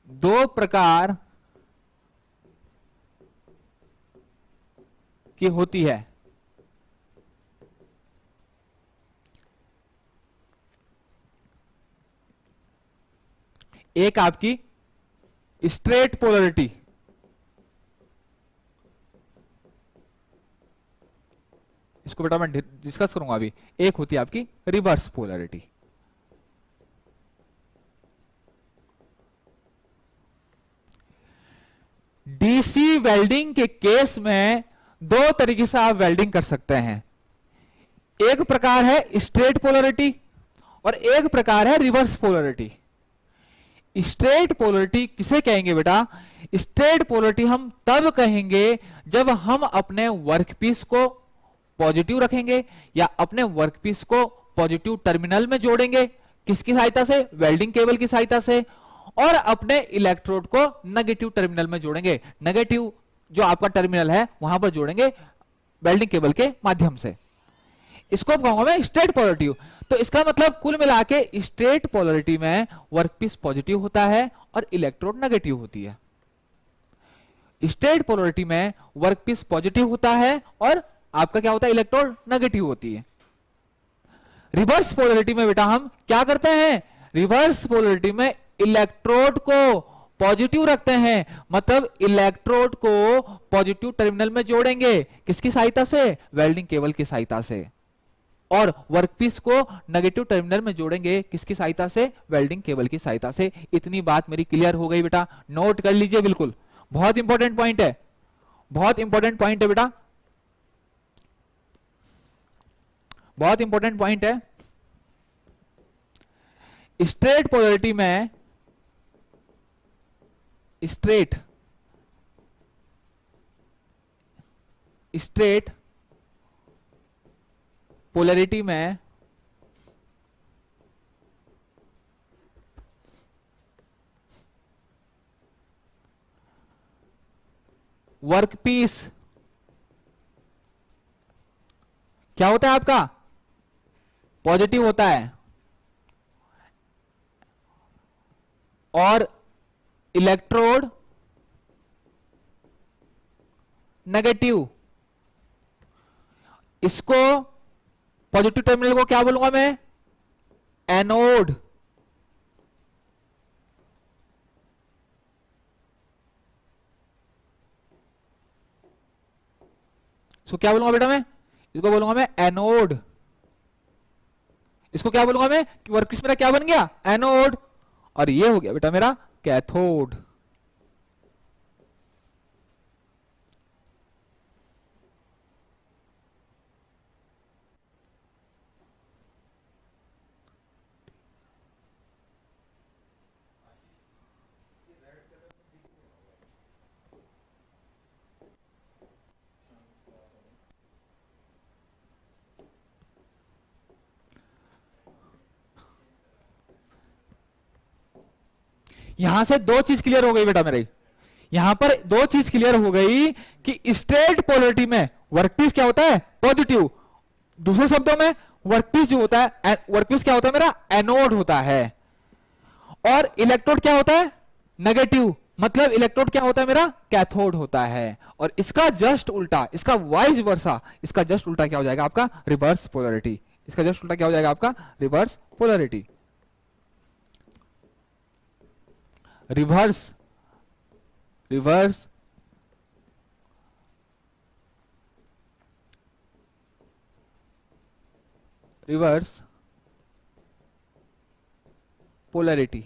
दो प्रकार की होती है। एक आपकी स्ट्रेट पोलरिटी, इसको बेटा मैं डिस्कस करूंगा अभी। एक होती है आपकी रिवर्स पोलरिटी। डीसी वेल्डिंग के केस में दो तरीके से आप वेल्डिंग कर सकते हैं। एक प्रकार है स्ट्रेट पोलरिटी और एक प्रकार है रिवर्स पोलरिटी। स्ट्रेट पोलरिटी किसे कहेंगे बेटा? स्ट्रेट पोलरिटी हम तब कहेंगे जब हम अपने वर्कपीस को पॉजिटिव रखेंगे या अपने वर्कपीस को पॉजिटिव टर्मिनल में जोड़ेंगे। किसकी सहायता से? वेल्डिंग केबल की सहायता से। और अपने इलेक्ट्रोड को नेगेटिव टर्मिनल में जोड़ेंगे। नेगेटिव जो आपका टर्मिनल है वहां पर जोड़ेंगे वेल्डिंग केबल के माध्यम से। इसको कहूंगा मैं स्ट्रेट पोलरिटी। तो इसका मतलब कुल मिला के स्ट्रेट पोलरिटी में वर्कपीस पॉजिटिव होता है और इलेक्ट्रोड नेगेटिव होती है। स्ट्रेट पोलरिटी में वर्कपीस पॉजिटिव होता है और आपका क्या होता है? इलेक्ट्रोड नेगेटिव होती है। रिवर्स पोलरिटी में बेटा हम क्या करते हैं? रिवर्स पोलरिटी में इलेक्ट्रोड को पॉजिटिव रखते हैं, मतलब इलेक्ट्रोड को पॉजिटिव टर्मिनल में जोड़ेंगे। किसकी सहायता से? वेल्डिंग केबल की सहायता से। और वर्कपीस को नेगेटिव टर्मिनल में जोड़ेंगे। किसकी सहायता से? वेल्डिंग केबल की सहायता से। इतनी बात मेरी क्लियर हो गई बेटा? नोट कर लीजिए, बिल्कुल बहुत इंपॉर्टेंट पॉइंट है, बहुत इंपॉर्टेंट पॉइंट है बेटा, बहुत इंपॉर्टेंट पॉइंट है। स्ट्रेट पोलरिटी में स्ट्रेट पोलरिटी में वर्कपीस क्या होता है? आपका पॉजिटिव होता है और इलेक्ट्रोड नेगेटिव। इसको पॉजिटिव टर्मिनल को क्या बोलूंगा मैं? एनोड। इसको क्या बोलूंगा बेटा मैं? इसको बोलूंगा मैं एनोड। इसको क्या बोलूंगा मैं? वर्कपीस मेरा क्या बन गया? एनोड। और ये हो गया बेटा मेरा कैथोड। यहां से दो चीज क्लियर हो गई बेटा मेरे। यहां पर दो चीज क्लियर हो गई कि स्ट्रेट पोलरिटी में वर्कपीस क्या होता है? पॉजिटिव। दूसरे शब्दों में वर्कपीस जो होता है, वर्कपीस क्या होता है मेरा? एनोड होता है। और इलेक्ट्रोड क्या होता है? नेगेटिव। मतलब इलेक्ट्रोड क्या होता है मेरा? कैथोड होता है। और इसका जस्ट उल्टा, इसका वाइस वर्सा, इसका जस्ट उल्टा क्या हो जाएगा? आपका रिवर्स पोलरिटी। इसका जस्ट उल्टा क्या हो जाएगा? आपका reverse polarity. Reverse reverse reverse polarity.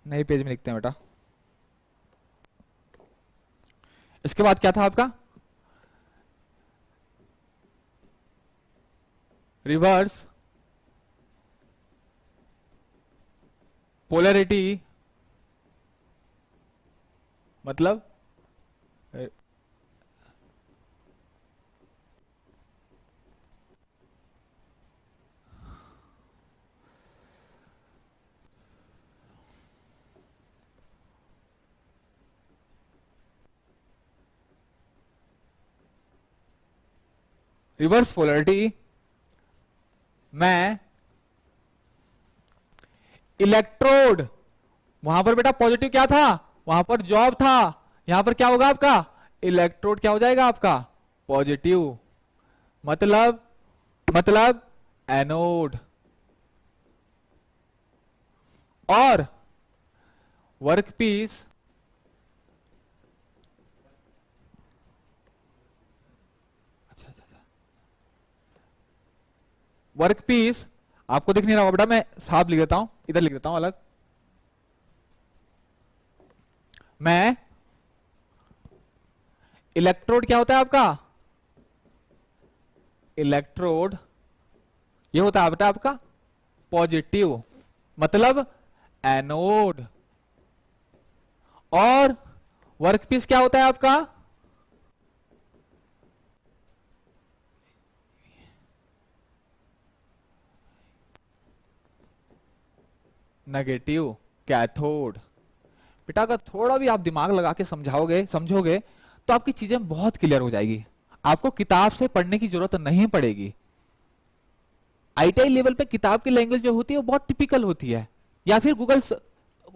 नए पेज में लिखते हैं बेटा। इसके बाद क्या था आपका, रिवर्स पोलैरिटी, मतलब रिवर्स पोलैरिटी में इलेक्ट्रोड, वहां पर बेटा पॉजिटिव क्या था, वहां पर जॉब था, यहां पर क्या होगा आपका, इलेक्ट्रोड क्या हो जाएगा आपका, पॉजिटिव, मतलब एनोड, और वर्कपीस वर्कपीस आपको दिख नहीं रहा होगा बेटा, मैं साफ लिख देता हूं, इधर लिख देता हूं अलग, मैं इलेक्ट्रोड क्या होता है आपका, इलेक्ट्रोड ये होता है बेटा आपका पॉजिटिव, मतलब एनोड, और वर्कपीस क्या होता है आपका, नेगेटिव, कैथोड। बेटा अगर थोड़ा भी आप दिमाग लगा के समझोगे तो आपकी चीजें बहुत क्लियर हो जाएगी, आपको किताब से पढ़ने की जरूरत नहीं पड़ेगी। आईटीआई लेवल पे किताब की लैंग्वेज जो होती है वो बहुत टिपिकल होती है, या फिर गूगल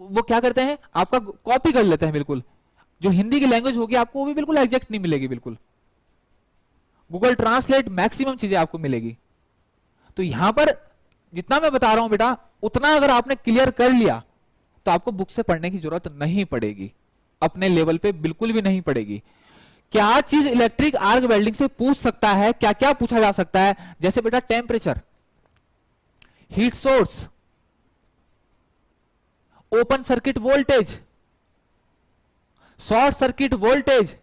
वो क्या करते हैं आपका कॉपी कर लेते हैं बिल्कुल, जो हिंदी की लैंग्वेज होगी आपको वो भी बिल्कुल एग्जैक्ट नहीं मिलेगी, बिल्कुल गूगल ट्रांसलेट मैक्सिमम चीजें आपको मिलेगी। तो यहां पर जितना मैं बता रहा हूं बेटा, उतना अगर आपने क्लियर कर लिया तो आपको बुक से पढ़ने की जरूरत नहीं पड़ेगी, अपने लेवल पे बिल्कुल भी नहीं पड़ेगी। क्या चीज इलेक्ट्रिक आर्क वेल्डिंग से पूछ सकता है, क्या क्या पूछा जा सकता है, जैसे बेटा temperature, heat source, open circuit voltage, short circuit voltage.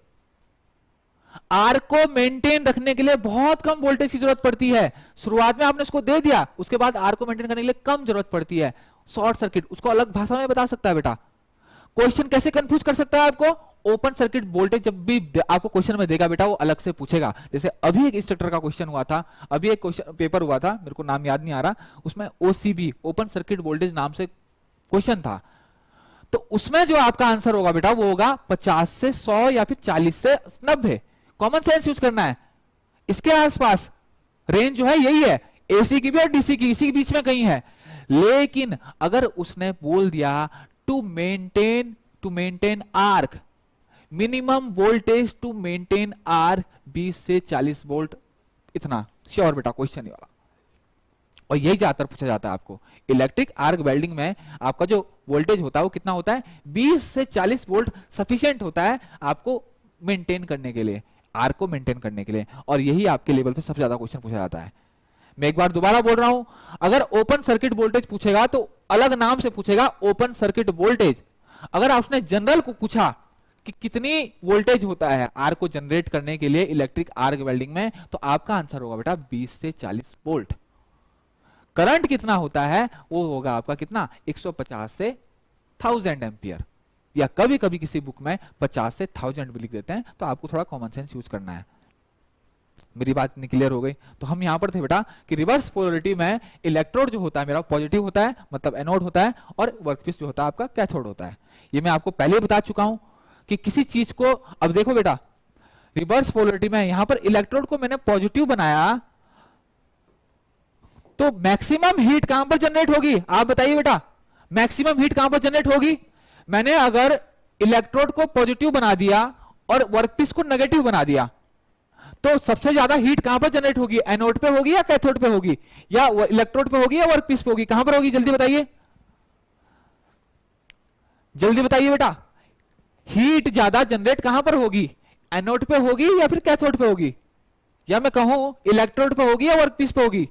Arc को मेंटेन रखने के लिए बहुत कम वोल्टेज की जरूरत पड़ती है, शुरुआत में आपने उसको दे दिया, उसके बाद आर्क को मेंटेन करने के लिए कम जरूरत पड़ती है। शॉर्ट सर्किट उसको अलग भाषा में बता सकता है बेटा। क्वेश्चन कैसे कंफ्यूज कर सकता है आपको, ओपन सर्किट वोल्टेज जब भी आपको क्वेश्चन में देगा बेटा वो अलग से पूछेगा, जैसे अभी एक इंस्ट्रक्टर का क्वेश्चन हुआ था, अभी एक क्वेश्चन पेपर हुआ था, मेरे को नाम याद नहीं आ रहा, उसमें ओसीबी ओपन सर्किट वोल्टेज नाम से क्वेश्चन था। तो उसमें जो आपका आंसर होगा बेटा वो होगा 50 से 100 या फिर 40 से 90। कॉमन सेंस यूज करना है, इसके आसपास रेंज जो है यही है, एसी की भी और डीसी की, इसी के बीच में कहीं है। लेकिन अगर उसने बोल दिया to maintain arc, minimum voltage to maintain arc 20 से 40 वोल्ट, इतना श्योर बेटा क्वेश्चन वाला। और यही ज्यादातर पूछा जाता है आपको इलेक्ट्रिक आर्क वेल्डिंग में, आपका जो वोल्टेज होता है वो कितना होता है, 20 से 40 वोल्ट सफिशिएंट होता है आपको मेंटेन करने के लिए, आर्क को मेंटेन करने के लिए। और यही आपके लेवल पे सबसे ज्यादा क्वेश्चन पूछा जाता है। मैं एक बार दोबारा बोल रहा हूं, अगर ओपन सर्किट वोल्टेज पूछेगा तो अलग नाम से पूछेगा, ओपन सर्किट वोल्टेज। अगर आपने जनरल को पूछा कि कितनी वोल्टेज होता है आर्क को जनरेट करने के लिए इलेक्ट्रिक आर्क वेल्डिंग में, तो आपका आंसर होगा बेटा 20 से 40 वोल्ट। करंट कितना होता है वो होगा आपका कितना, 150 से 1000 एम्पियर, या कभी कभी किसी बुक में 50 से 1000 भी लिख देते हैं, तो आपको थोड़ा कॉमन सेंस यूज करना है। मेरी बात नहीं क्लियर हो गई? तो हम यहां पर थे बेटा कि रिवर्स पोलैरिटी में इलेक्ट्रोड जो होता है मेरा पॉजिटिव होता है, मतलब एनोड होता है, और वर्कपीस जो होता है आपका कैथोड होता है। ये मैं आपको पहले ही बता चुका हूं कि किसी चीज को, अब देखो बेटा रिवर्स पोलैरिटी में यहां पर इलेक्ट्रोड को मैंने पॉजिटिव बनाया, तो मैक्सिमम हीट कहां पर जनरेट होगी, आप बताइए बेटा, मैक्सिमम हीट कहां पर जनरेट होगी? मैंने अगर इलेक्ट्रोड को पॉजिटिव बना दिया और वर्कपीस को नेगेटिव बना दिया, तो सबसे ज्यादा हीट कहां पर जनरेट होगी, एनोड पे होगी या कैथोड पे होगी, या इलेक्ट्रोड पे होगी या वर्कपीस पे होगी, कहां पर होगी, जल्दी बताइए, जल्दी बताइए बेटा। हीट ज्यादा जनरेट कहां पर होगी, एनोड पे होगी या फिर कैथोड पे होगी, या मैं कहूं इलेक्ट्रोड पे होगी या वर्कपीस पे होगी?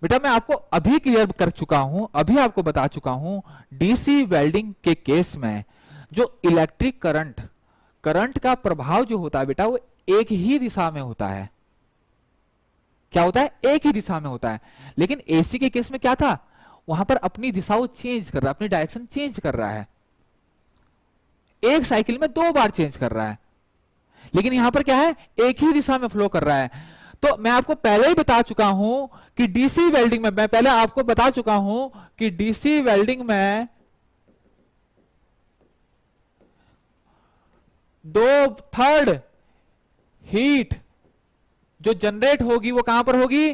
बेटा मैं आपको अभी क्लियर कर चुका हूं, अभी आपको बता चुका हूं, डीसी वेल्डिंग के केस में जो इलेक्ट्रिक करंट का प्रभाव जो होता है बेटा वो एक ही दिशा में होता है। क्या होता है? एक ही दिशा में होता है। लेकिन एसी के केस में क्या था, वहां पर अपनी दिशा वो चेंज कर रहा है, अपनी डायरेक्शन चेंज कर रहा है, एक साइकिल में 2 बार चेंज कर रहा है। लेकिन यहां पर क्या है, एक ही दिशा में फ्लो कर रहा है। तो मैं आपको पहले ही बता चुका हूं कि डीसी वेल्डिंग में, मैं पहले आपको बता चुका हूं कि डीसी वेल्डिंग में 2/3 हीट जो जनरेट होगी वो कहां पर होगी?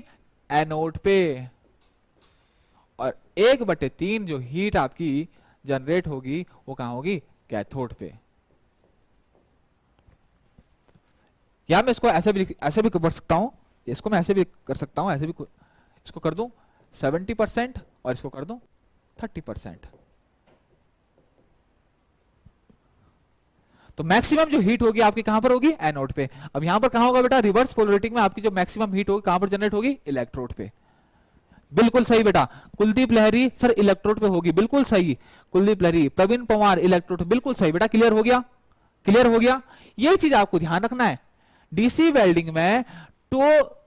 एनोड पे। और 1/3 जो हीट आपकी जनरेट होगी वो कहां होगी? कैथोड पे। या मैं इसको ऐसे भी कर सकता हूं, इसको मैं ऐसे भी कर सकता हूं, ऐसे भी इसको कर दूं 70% और इसको कर दूं 30%। तो मैक्सिमम जो हीट होगी आपकी कहां पर होगी? एनोड पे। अब यहां पर कहां होगा बेटा? रिवर्स पोलरिटी में आपकी जो मैक्सिमम हीट होगी कहां पर जनरेट होगी? इलेक्ट्रोड पे। बिल्कुल सही बेटा। कुलदीप लहरी सर इलेक्ट्रोड पे होगी, बिल्कुल सही। कुलदीप लहरी, प्रवीण पवार इलेक्ट्रोड, बिल्कुल सही बेटा। क्लियर हो गया? क्लियर हो गया? ये चीज आपको ध्यान रखना है। डीसी वेल्डिंग में तो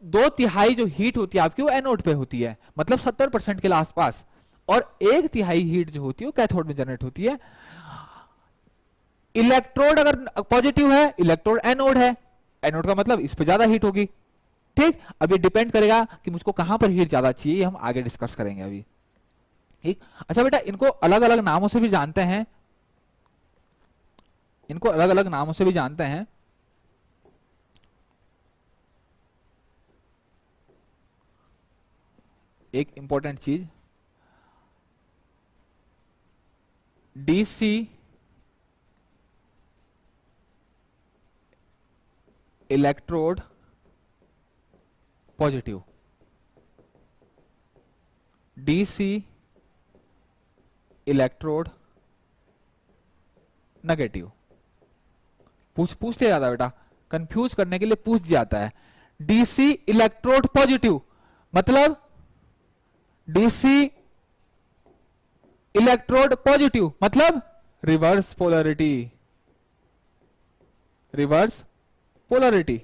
2/3 जो हीट होती है आपकी वो एनोड पे होती है, मतलब 70% के आसपास, और 1/3 हीट जो होती है वो कैथोड में जनरेट होती है। इलेक्ट्रोड अगर पॉजिटिव है, इलेक्ट्रोड एनोड है, एनोड का मतलब इस पे ज्यादा हीट होगी। ठीक, अब ये डिपेंड करेगा कि मुझको कहां पर हीट ज्यादा चाहिए, ये हम आगे डिस्कस करेंगे अभी। ठीक, अच्छा बेटा इनको अलग अलग नामों से भी जानते हैं, इनको अलग अलग नामों से भी जानते हैं। एक इंपॉर्टेंट चीज, DC electrode positive, DC electrode negative. पूछ लिया जाता है बेटा, कंफ्यूज करने के लिए पूछ जाता है। डीसी इलेक्ट्रोड पॉजिटिव मतलब डीसी इलेक्ट्रोड पॉजिटिव मतलब reverse polarity, reverse polarity.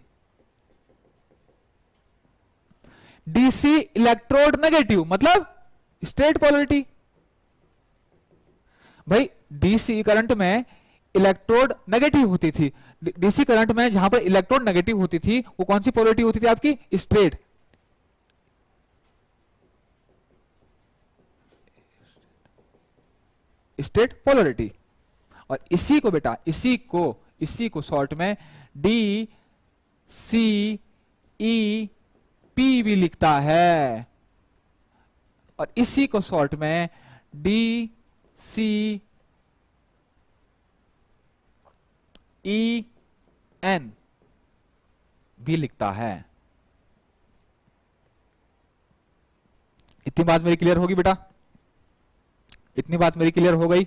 DC electrode negative मतलब स्ट्रेट पोलरिटी। भाई डीसी करंट में इलेक्ट्रोड नेगेटिव होती थी, डीसी करंट में जहां पर इलेक्ट्रोड नेगेटिव होती थी वो कौन सी पोलरिटी होती थी आपकी? स्ट्रेट। Straight polarity. और इसी को बेटा, इसी को शॉर्ट में डी सी ई पी भी लिखता है, और इसी को शॉर्ट में डी सी ई एन भी लिखता है। इतनी बात मेरी क्लियर होगी बेटा? इतनी बात मेरी क्लियर हो गई?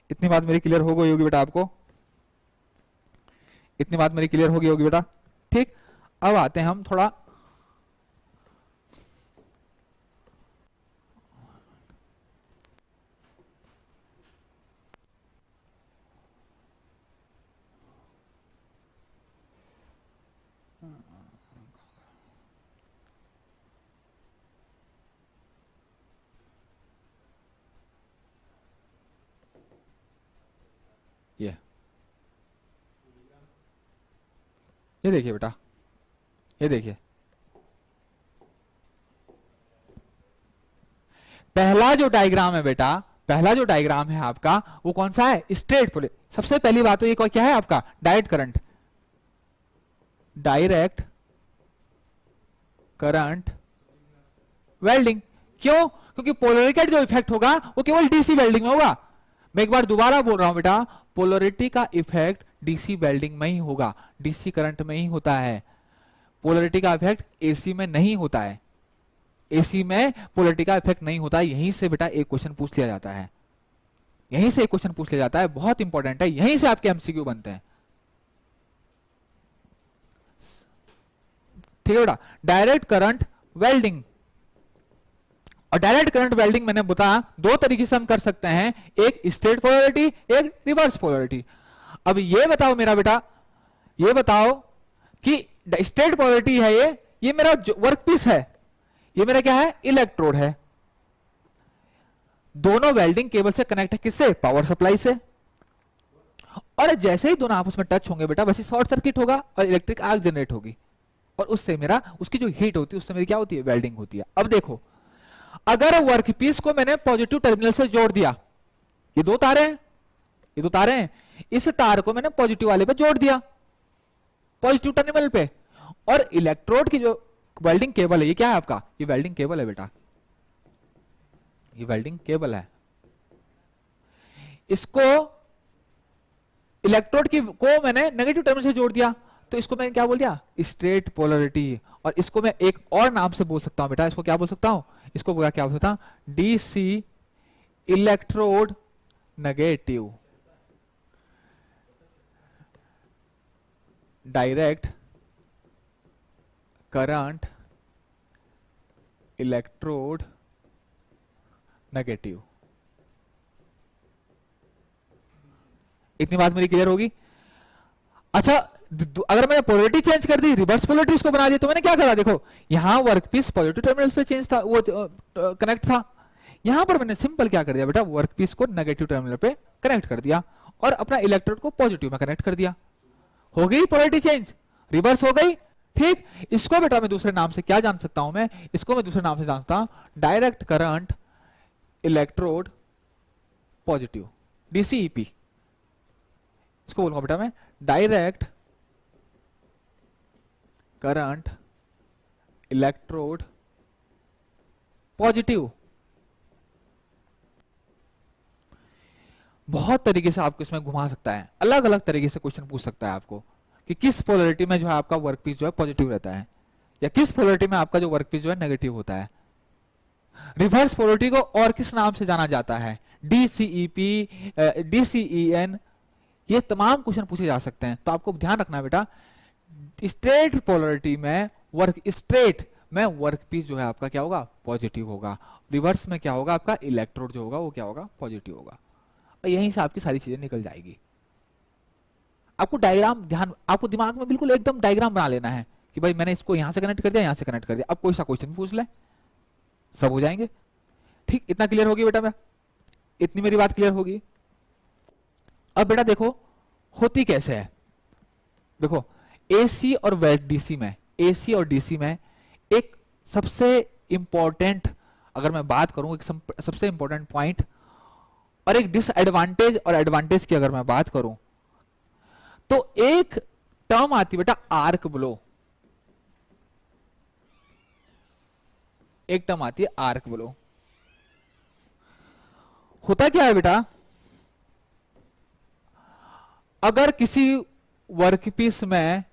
इतनी बात मेरी क्लियर हो गई होगी बेटा आपको? इतनी बात मेरी क्लियर होगी बेटा? ठीक, अब आते हैं हम थोड़ा ये देखिए बेटा, ये देखिए पहला जो डायग्राम है बेटा, पहला जो डायग्राम है आपका वो कौन सा है? Straight polar. सबसे पहली बात तो ये क्या है आपका? Direct current, direct current welding. क्यों? क्योंकि पोलरिटी जो इफेक्ट होगा वो केवल डीसी वेल्डिंग में होगा। मैं एक बार दोबारा बोल रहा हूं बेटा, पोलरिटी का इफेक्ट डीसी वेल्डिंग में ही होगा, डीसी करंट में ही होता है। पोलरिटी का इफेक्ट एसी में नहीं होता है, एसी में पोलरिटी का इफेक्ट नहीं होता है। यहीं से बेटा एक क्वेश्चन पूछ लिया जाता है, यहीं से एक क्वेश्चन पूछ लिया जाता है, बहुत इंपॉर्टेंट है, यहीं से आपके एमसीक्यू बनते हैं। ठीक है बेटा, डायरेक्ट करंट वेल्डिंग, और डायरेक्ट करंट वेल्डिंग मैंने बताया दो तरीके से हम कर सकते हैं, एक स्ट्रेट पोलैरिटी, एक रिवर्स पोलैरिटी। अब ये बताओ मेरा बेटा, ये बताओ कि स्ट्रेट पोलैरिटी है ये मेरा वर्कपीस है, ये मेरा क्या है, इलेक्ट्रोड है। दोनों वेल्डिंग केबल से कनेक्ट है, किससे, पावर सप्लाई से। और जैसे ही दोनों आपस में टच होंगे बेटा, वैसे शॉर्ट सर्किट होगा और इलेक्ट्रिक आर्क जनरेट होगी, और उससे मेरा, उसकी जो हीट होती है उससे मेरी क्या होती है, वेल्डिंग होती है। अब देखो, अगर वर्कपीस को मैंने पॉजिटिव टर्मिनल से जोड़ दिया, ये दो तारे हैं, ये दो तारे हैं, इस तार को मैंने पॉजिटिव वाले पे जोड़ दिया, पॉजिटिव टर्मिनल पे, और इलेक्ट्रोड की जो वेल्डिंग केबल है, ये क्या है आपका, ये वेल्डिंग केबल है बेटा, ये वेल्डिंग केबल है। इसको इलेक्ट्रोड की को मैंने नेगेटिव टर्मिनल से जोड़ दिया, तो इसको मैंने क्या बोल दिया, स्ट्रेट पोलैरिटी। और इसको मैं एक और नाम से बोल सकता हूं बेटा, इसको क्या बोल सकता हूं, इसको क्या बोल सकता हूं, DC electrode negative, direct current electrode negative. इतनी बात मेरी क्लियर होगी। अच्छा, अगर मैंने पोलैरिटी चेंज कर दी, रिवर्स पोलैरिटी इसको बना दी, तो मैंने क्या करा, देखो यहां वर्कपीस पॉजिटिव टर्मिनल पे चेंज था, वो कनेक्ट था, यहां पर मैंने सिंपल क्या कर दिया बेटा, वर्कपीस को नेगेटिव टर्मिनल पे कनेक्ट कर दिया और अपना इलेक्ट्रोड को पॉजिटिव में कनेक्ट कर दिया। हो गई पोलैरिटी चेंज, रिवर्स हो गई। ठीक, इसको बेटा मैं दूसरे नाम से क्या जान सकता हूं, मैं इसको मैं दूसरे नाम से जानता हूं, डायरेक्ट करंट इलेक्ट्रोड पॉजिटिव, डीसीईपी। इसको बोलूंगा बेटा मैं डायरेक्ट करंट इलेक्ट्रोड पॉजिटिव। बहुत तरीके से आपको इसमें घुमा सकता है, अलग अलग तरीके से क्वेश्चन पूछ सकता है आपको कि किस पोलैरिटी में जो है आपका वर्कपीस जो है पॉजिटिव रहता है, या किस पोलैरिटी में आपका जो वर्कपीस जो है नेगेटिव होता है। रिवर्स पोलैरिटी को और किस नाम से जाना जाता है, डीसीईपी, डीसीईएन, ये तमाम क्वेश्चन पूछे जा सकते हैं। तो आपको ध्यान रखना बेटा, स्ट्रेट पोलैरिटी में स्ट्रेट में वर्कपीस जो है आपका क्या होगा, पॉजिटिव होगा। रिवर्स में क्या होगा, आपका इलेक्ट्रोड जो होगा वो क्या होगा, पॉजिटिव होगा। और यहीं से आपकी सारी चीजें निकल जाएगी। आपको डायग्राम ध्यान, आपको दिमाग में बिल्कुल एकदम डायग्राम बना लेना है कि भाई मैंने इसको यहां से कनेक्ट कर दिया, यहां से कनेक्ट कर दिया, अब कोई सा क्वेश्चन पूछ ले, सब हो जाएंगे। ठीक, इतना क्लियर होगी बेटा, मैं इतनी मेरी बात क्लियर होगी। अब बेटा देखो होती कैसे है, देखो एसी और डीसी में, एसी और डीसी में एक सबसे इंपॉर्टेंट, अगर मैं बात करूं एक सबसे इंपॉर्टेंट पॉइंट और एक डिसएडवांटेज और एडवांटेज की अगर मैं बात करूं, तो एक टर्म आती है बेटा आर्क ब्लो, एक टर्म आती है आर्क ब्लो। होता क्या है बेटा, अगर किसी वर्कपीस में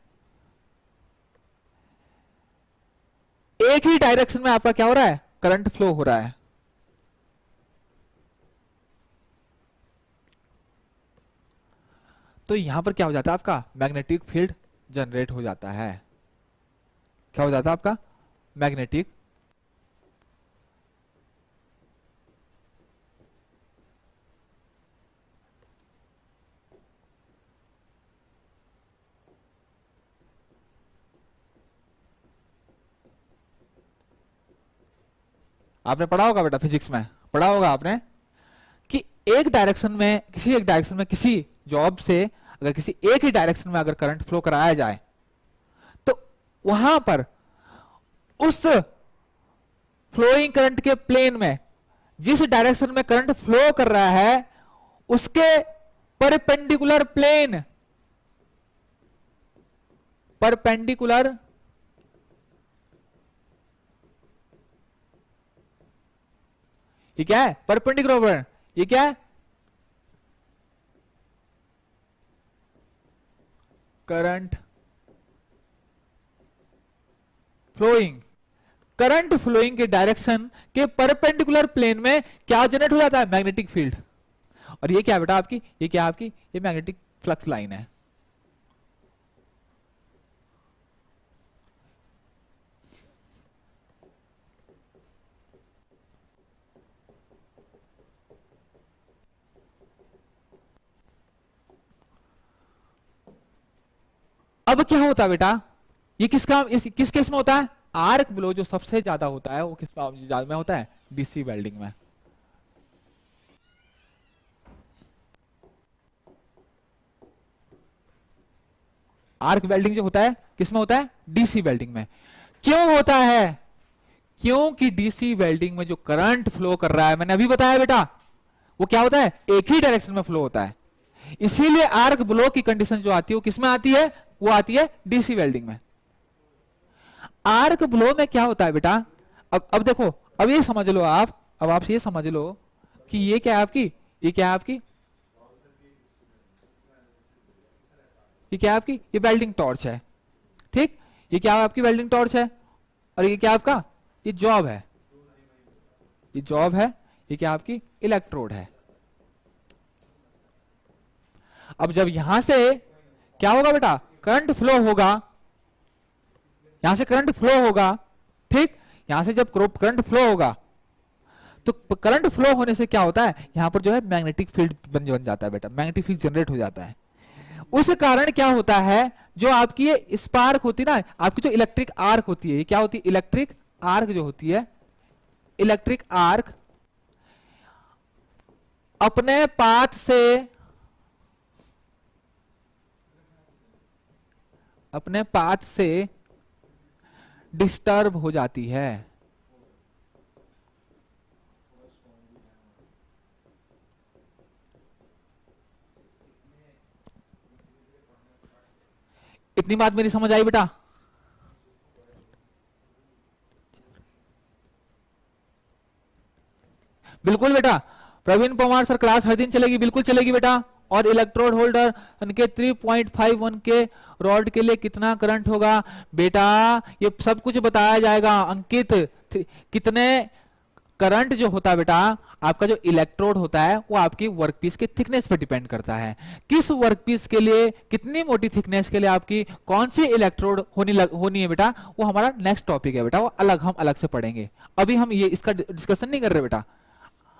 एक ही डायरेक्शन में आपका क्या हो रहा है, करंट फ्लो हो रहा है, तो यहां पर क्या हो जाता है, आपका मैग्नेटिक फील्ड जनरेट हो जाता है। क्या हो जाता है आपका, मैग्नेटिक आपने पढ़ा होगा बेटा, फिजिक्स में पढ़ा होगा आपने कि एक डायरेक्शन में, किसी एक डायरेक्शन में किसी जॉब से अगर किसी एक ही डायरेक्शन में अगर करंट फ्लो कराया जाए, तो वहां पर उस फ्लोइंग करंट के प्लेन में जिस डायरेक्शन में करंट फ्लो कर रहा है उसके परपेंडिकुलर प्लेन, परपेंडिकुलर ये क्या है, परपेंडिकुलर, ये क्या है, करंट फ्लोइंग, करंट फ्लोइंग के डायरेक्शन के परपेंडिकुलर प्लेन में क्या जनरेट हो जाता है, मैग्नेटिक फील्ड। और ये क्या बेटा आपकी, ये क्या आपकी, ये मैग्नेटिक फ्लक्स लाइन है। अब क्या होता है बेटा, ये किस केस में होता है? आर्क ब्लो जो सबसे ज्यादा होता है वो किस में होता है? डीसी वेल्डिंग में। आर्क वेल्डिंग जो होता है किस में होता है? डीसी वेल्डिंग में। क्यों होता है? क्योंकि डीसी वेल्डिंग में जो करंट फ्लो कर रहा है, मैंने अभी बताया बेटा, वो क्या होता है? एक ही डायरेक्शन में फ्लो होता है। इसीलिए आर्क ब्लो की कंडीशन जो आती है वो किसमें आती है? वो आती है डीसी वेल्डिंग में। आर्क ब्लो में क्या होता है बेटा? अब देखो, अब ये समझ लो आप, अब आप ये समझ लो कि ये क्या है आपकी, ये क्या है आपकी, ये क्या है आपकी, ये वेल्डिंग टॉर्च है, ठीक। ये क्या है आपकी? वेल्डिंग टॉर्च है। और ये क्या है आपका? ये जॉब है, ये जॉब है। ये क्या आपकी? इलेक्ट्रोड है। अब जब यहां से क्या होगा बेटा? करंट फ्लो होगा, यहां से करंट फ्लो होगा, ठीक। यहां से जब करंट फ्लो होगा तो करंट फ्लो होने से क्या होता है? यहां पर जो है मैग्नेटिक फील्ड बन जाता है बेटा, मैग्नेटिक फील्ड जनरेट हो जाता है। उस कारण क्या होता है, जो आपकी ये स्पार्क होती है ना, आपकी जो इलेक्ट्रिक आर्क होती है, ये क्या होती है? इलेक्ट्रिक आर्क जो होती है, इलेक्ट्रिक आर्क अपने पाथ से डिस्टर्ब हो जाती है। इतनी बात मेरी समझ आई बेटा? बिल्कुल बेटा। प्रवीण पवार सर, क्लास हर दिन चलेगी? बिल्कुल चलेगी बेटा। और इलेक्ट्रोड होल्डर के 3.51 के रॉड के लिए कितना करंट होगा बेटा? ये सब कुछ बताया जाएगा अंकित। कितने करंट जो होता है बेटा, आपका जो इलेक्ट्रोड होता है वो आपकी वर्कपीस के थिकनेस पे डिपेंड करता है। किस वर्कपीस के लिए, कितनी मोटी थिकनेस के लिए आपकी कौन सी इलेक्ट्रोड होनी है बेटा, वो हमारा नेक्स्ट टॉपिक है बेटा, वो हम अलग से पढ़ेंगे। अभी हम ये इसका डिस्कशन नहीं कर रहे बेटा,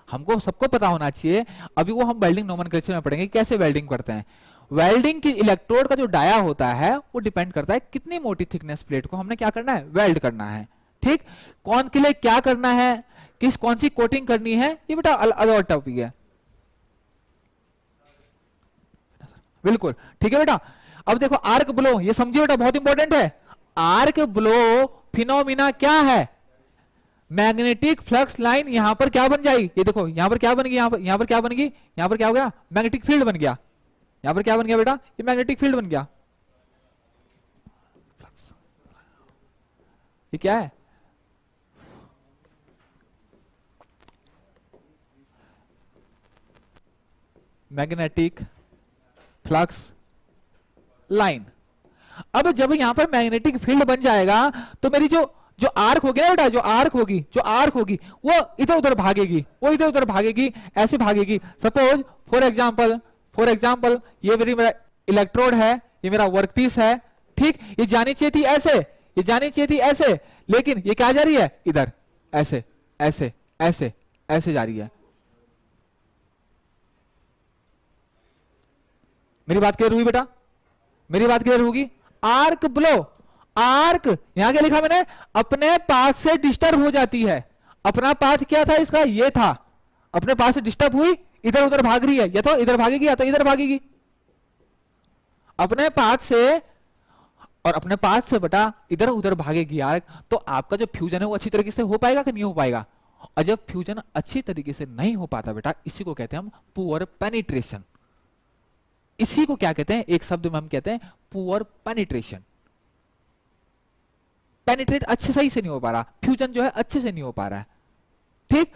हमको सबको पता होना चाहिए। अभी वो हम वेल्डिंग नोमेनक्लेचर में पढ़ेंगे कैसे वेल्डिंग करते हैं। वेल्डिंग की इलेक्ट्रोड का जो डाया होता है वो डिपेंड करता है कितनी मोटी थिकनेस प्लेट को हमने क्या करना है? वेल्ड करना है, ठीक। कौन के लिए क्या करना है, कौन सी कोटिंग करनी है, ये बेटा अलग टॉपिक है। बिल्कुल ठीक है बेटा। अब देखो आर्क ब्लो, ये समझिए बेटा, बहुत इंपॉर्टेंट है। आर्क ब्लो फिनोमिना क्या है? मैग्नेटिक फ्लक्स लाइन यहां पर क्या बन जाएगी? ये देखो यहां पर क्या बन गई, यहां पर क्या बन गई, यहां पर क्या हो गया? मैग्नेटिक फील्ड बन गया। यहां पर क्या बन गया बेटा? ये मैग्नेटिक फील्ड बन गया। ये क्या है? Magnetic flux line. अब जब यहां पर मैग्नेटिक फील्ड बन जाएगा तो मेरी जो आर्क होगी ना बेटा, जो आर्क होगी वो इधर उधर भागेगी, ऐसे भागेगी। सपोज फॉर एग्जांपल ये मेरा इलेक्ट्रोड है, ये मेरा वर्कपीस है, ठीक। ये जानी चाहिए थी ऐसे, ये जानी चाहिए थी ऐसे, लेकिन ये क्या जा रही है? इधर ऐसे ऐसे ऐसे ऐसे जा रही है। मेरी बात क्लियर हुई बेटा? मेरी बात क्लियर होगी? आर्क ब्लो, आर्क यहां क्या लिखा मैंने? अपने पाथ से डिस्टर्ब हो जाती है। अपना पाथ क्या था इसका? ये था। अपने पाथ से डिस्टर्ब हुई, इधर उधर भाग रही है, या तो इधर भागेगी या तो इधर भागेगी। अपने पाथ से, और अपने पाथ से बेटा इधर उधर भागेगी आर्क, तो आपका जो फ्यूजन है वो अच्छी तरीके से हो पाएगा कि नहीं हो पाएगा? और जब फ्यूजन अच्छी तरीके से नहीं हो पाता बेटा, इसी को कहते हैं हम पुअर पेनिट्रेशन। इसी को क्या कहते हैं? एक शब्द में हम कहते हैं पुअर पेनिट्रेशन। पेनिट्रेट अच्छे सही से नहीं हो पा रहा, फ्यूजन जो है अच्छे से नहीं हो पा रहा है, ठीक।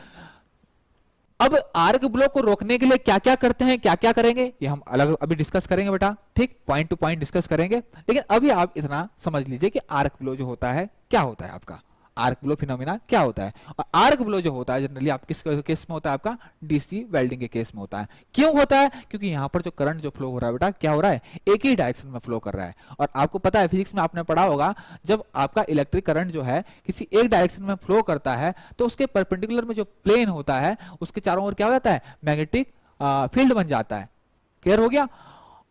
अब आर्क ब्लो को रोकने के लिए क्या क्या करते हैं, क्या क्या करेंगे, ये हम अलग अभी डिस्कस करेंगे बेटा, ठीक। पॉइंट टू पॉइंट डिस्कस करेंगे, लेकिन अभी आप इतना समझ लीजिए कि आर्क ब्लो जो होता है क्या होता है, आपका आर्क ब्लो फिनोमिना क्या होता है। और आर्क ब्लो जो होता है जनरली आप किस केस में होता है? आपका डीसी वेल्डिंग के केस में होता है। क्यों होता है? क्योंकि यहां पर जो करंट जो फ्लो हो रहा है बेटा, क्या हो रहा है? एक ही डायरेक्शन में फ्लो कर रहा है। और आपको पता है फिजिक्स में आपने पढ़ा होगा, जब आपका इलेक्ट्रिक करंट जो है किसी एक डायरेक्शन में फ्लो करता है तो उसके परपेंडिकुलर में जो प्लेन होता है उसके चारों ओर क्या हो जाता है? मैग्नेटिक फील्ड बन जाता है। क्लियर हो गया?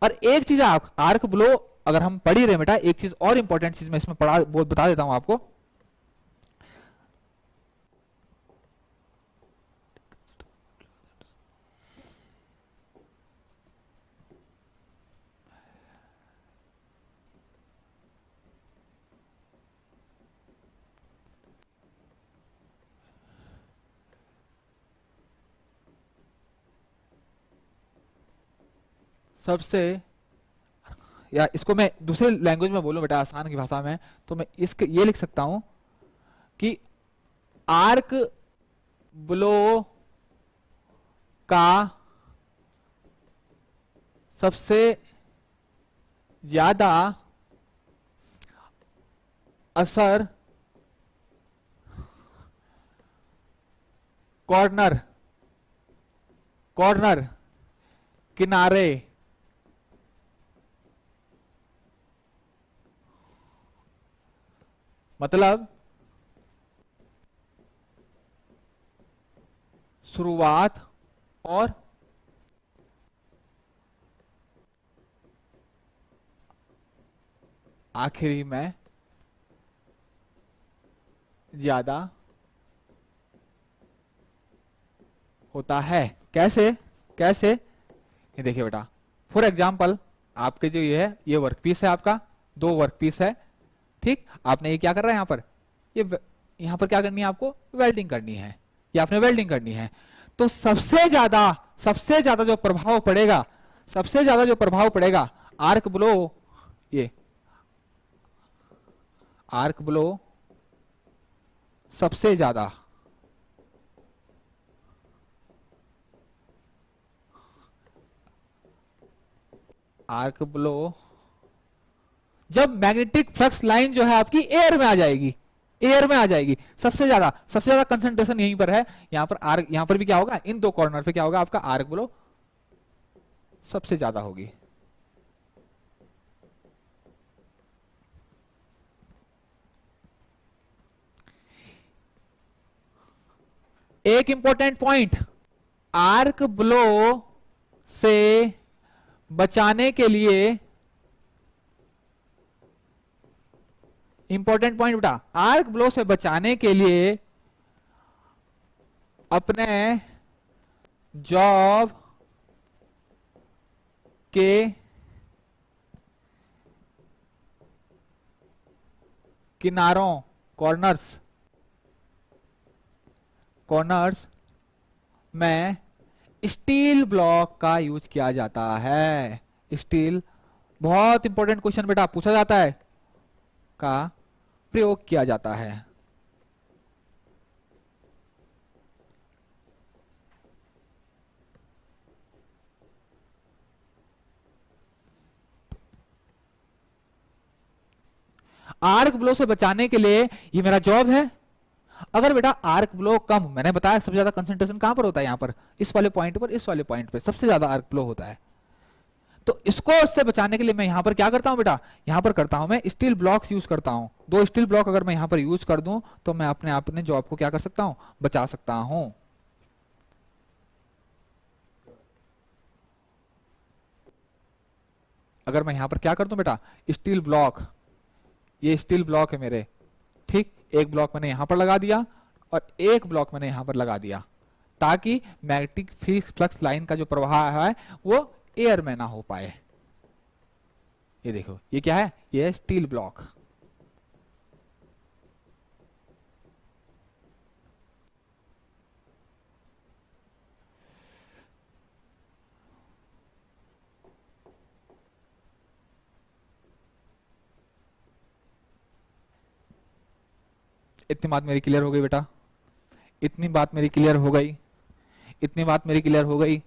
और एक चीज आर्क ब्लो अगर हम पढ़ ही रहे बेटा, एक चीज और इंपॉर्टेंट चीज मैं इसमें बता देता हूं आपको। सबसे, या इसको मैं दूसरे लैंग्वेज में बोलूं बेटा, आसान की भाषा में, तो मैं इसके ये लिख सकता हूं कि आर्क ब्लो का सबसे ज्यादा असर कॉर्नर किनारे मतलब शुरुआत और आखिरी में ज्यादा होता है। कैसे कैसे, ये देखिए बेटा, फॉर एग्जाम्पल आपके जो ये है, ये वर्कपीस है आपका, 2 वर्कपीस है, ठीक। आपने ये क्या कर रहा है यहाँ पर, ये यहाँ पर क्या करनी है आपको, वेल्डिंग करनी है, या आपने वेल्डिंग करनी है। तो सबसे ज्यादा जो प्रभाव पड़ेगा, सबसे ज्यादा जो प्रभाव पड़ेगा आर्क ब्लो, ये आर्क ब्लो सबसे ज्यादा आर्क ब्लो जब मैग्नेटिक फ्लक्स लाइन जो है आपकी एयर में आ जाएगी, एयर में आ जाएगी, सबसे ज्यादा कंसंट्रेशन यहीं पर है। यहां पर आर्क, यहां पर भी क्या होगा, इन 2 कॉर्नर पे क्या होगा आपका, आर्क ब्लो सबसे ज्यादा होगी। एक इंपॉर्टेंट पॉइंट, आर्क ब्लो से बचाने के लिए, इंपॉर्टेंट पॉइंट बेटा, आर्क ब्लो से बचाने के लिए अपने जॉब के किनारों, कॉर्नर्स में स्टील ब्लॉक का यूज किया जाता है। स्टील, बहुत इंपॉर्टेंट क्वेश्चन बेटा, पूछा जाता है, का प्रयोग किया जाता है। आर्क ब्लो से बचाने के लिए ये मेरा जॉब है। अगर बेटा आर्क ब्लो कम, मैंने बताया सबसे ज्यादा कंसंट्रेशन कहां पर होता है, यहां पर इस वाले पॉइंट पर, इस वाले पॉइंट पे सबसे ज्यादा आर्क ब्लो होता है। तो इसको उससे बचाने के लिए मैं यहां पर क्या करता हूं बेटा, यहां पर करता हूं मैं स्टील ब्लॉक्स यूज करता हूं। 2 स्टील ब्लॉक अगर मैं यहां पर यूज कर दूं तो मैं अपने जॉब को क्या कर सकता हूं, बचा सकता हूं। अगर मैं यहां पर क्या कर दूं बेटा, स्टील ब्लॉक, ये स्टील ब्लॉक है मेरे, ठीक, एक ब्लॉक मैंने यहां पर लगा दिया और एक ब्लॉक मैंने यहां पर लगा दिया, ताकि मैग्नेटिक फ्लक्स लाइन का जो प्रवाह है वो एयर में ना हो पाए। ये देखो, ये क्या है, ये है स्टील ब्लॉक। इतनी बात मेरी क्लियर हो गई बेटा, इतनी बात मेरी क्लियर हो गई, इतनी बात मेरी क्लियर हो गई।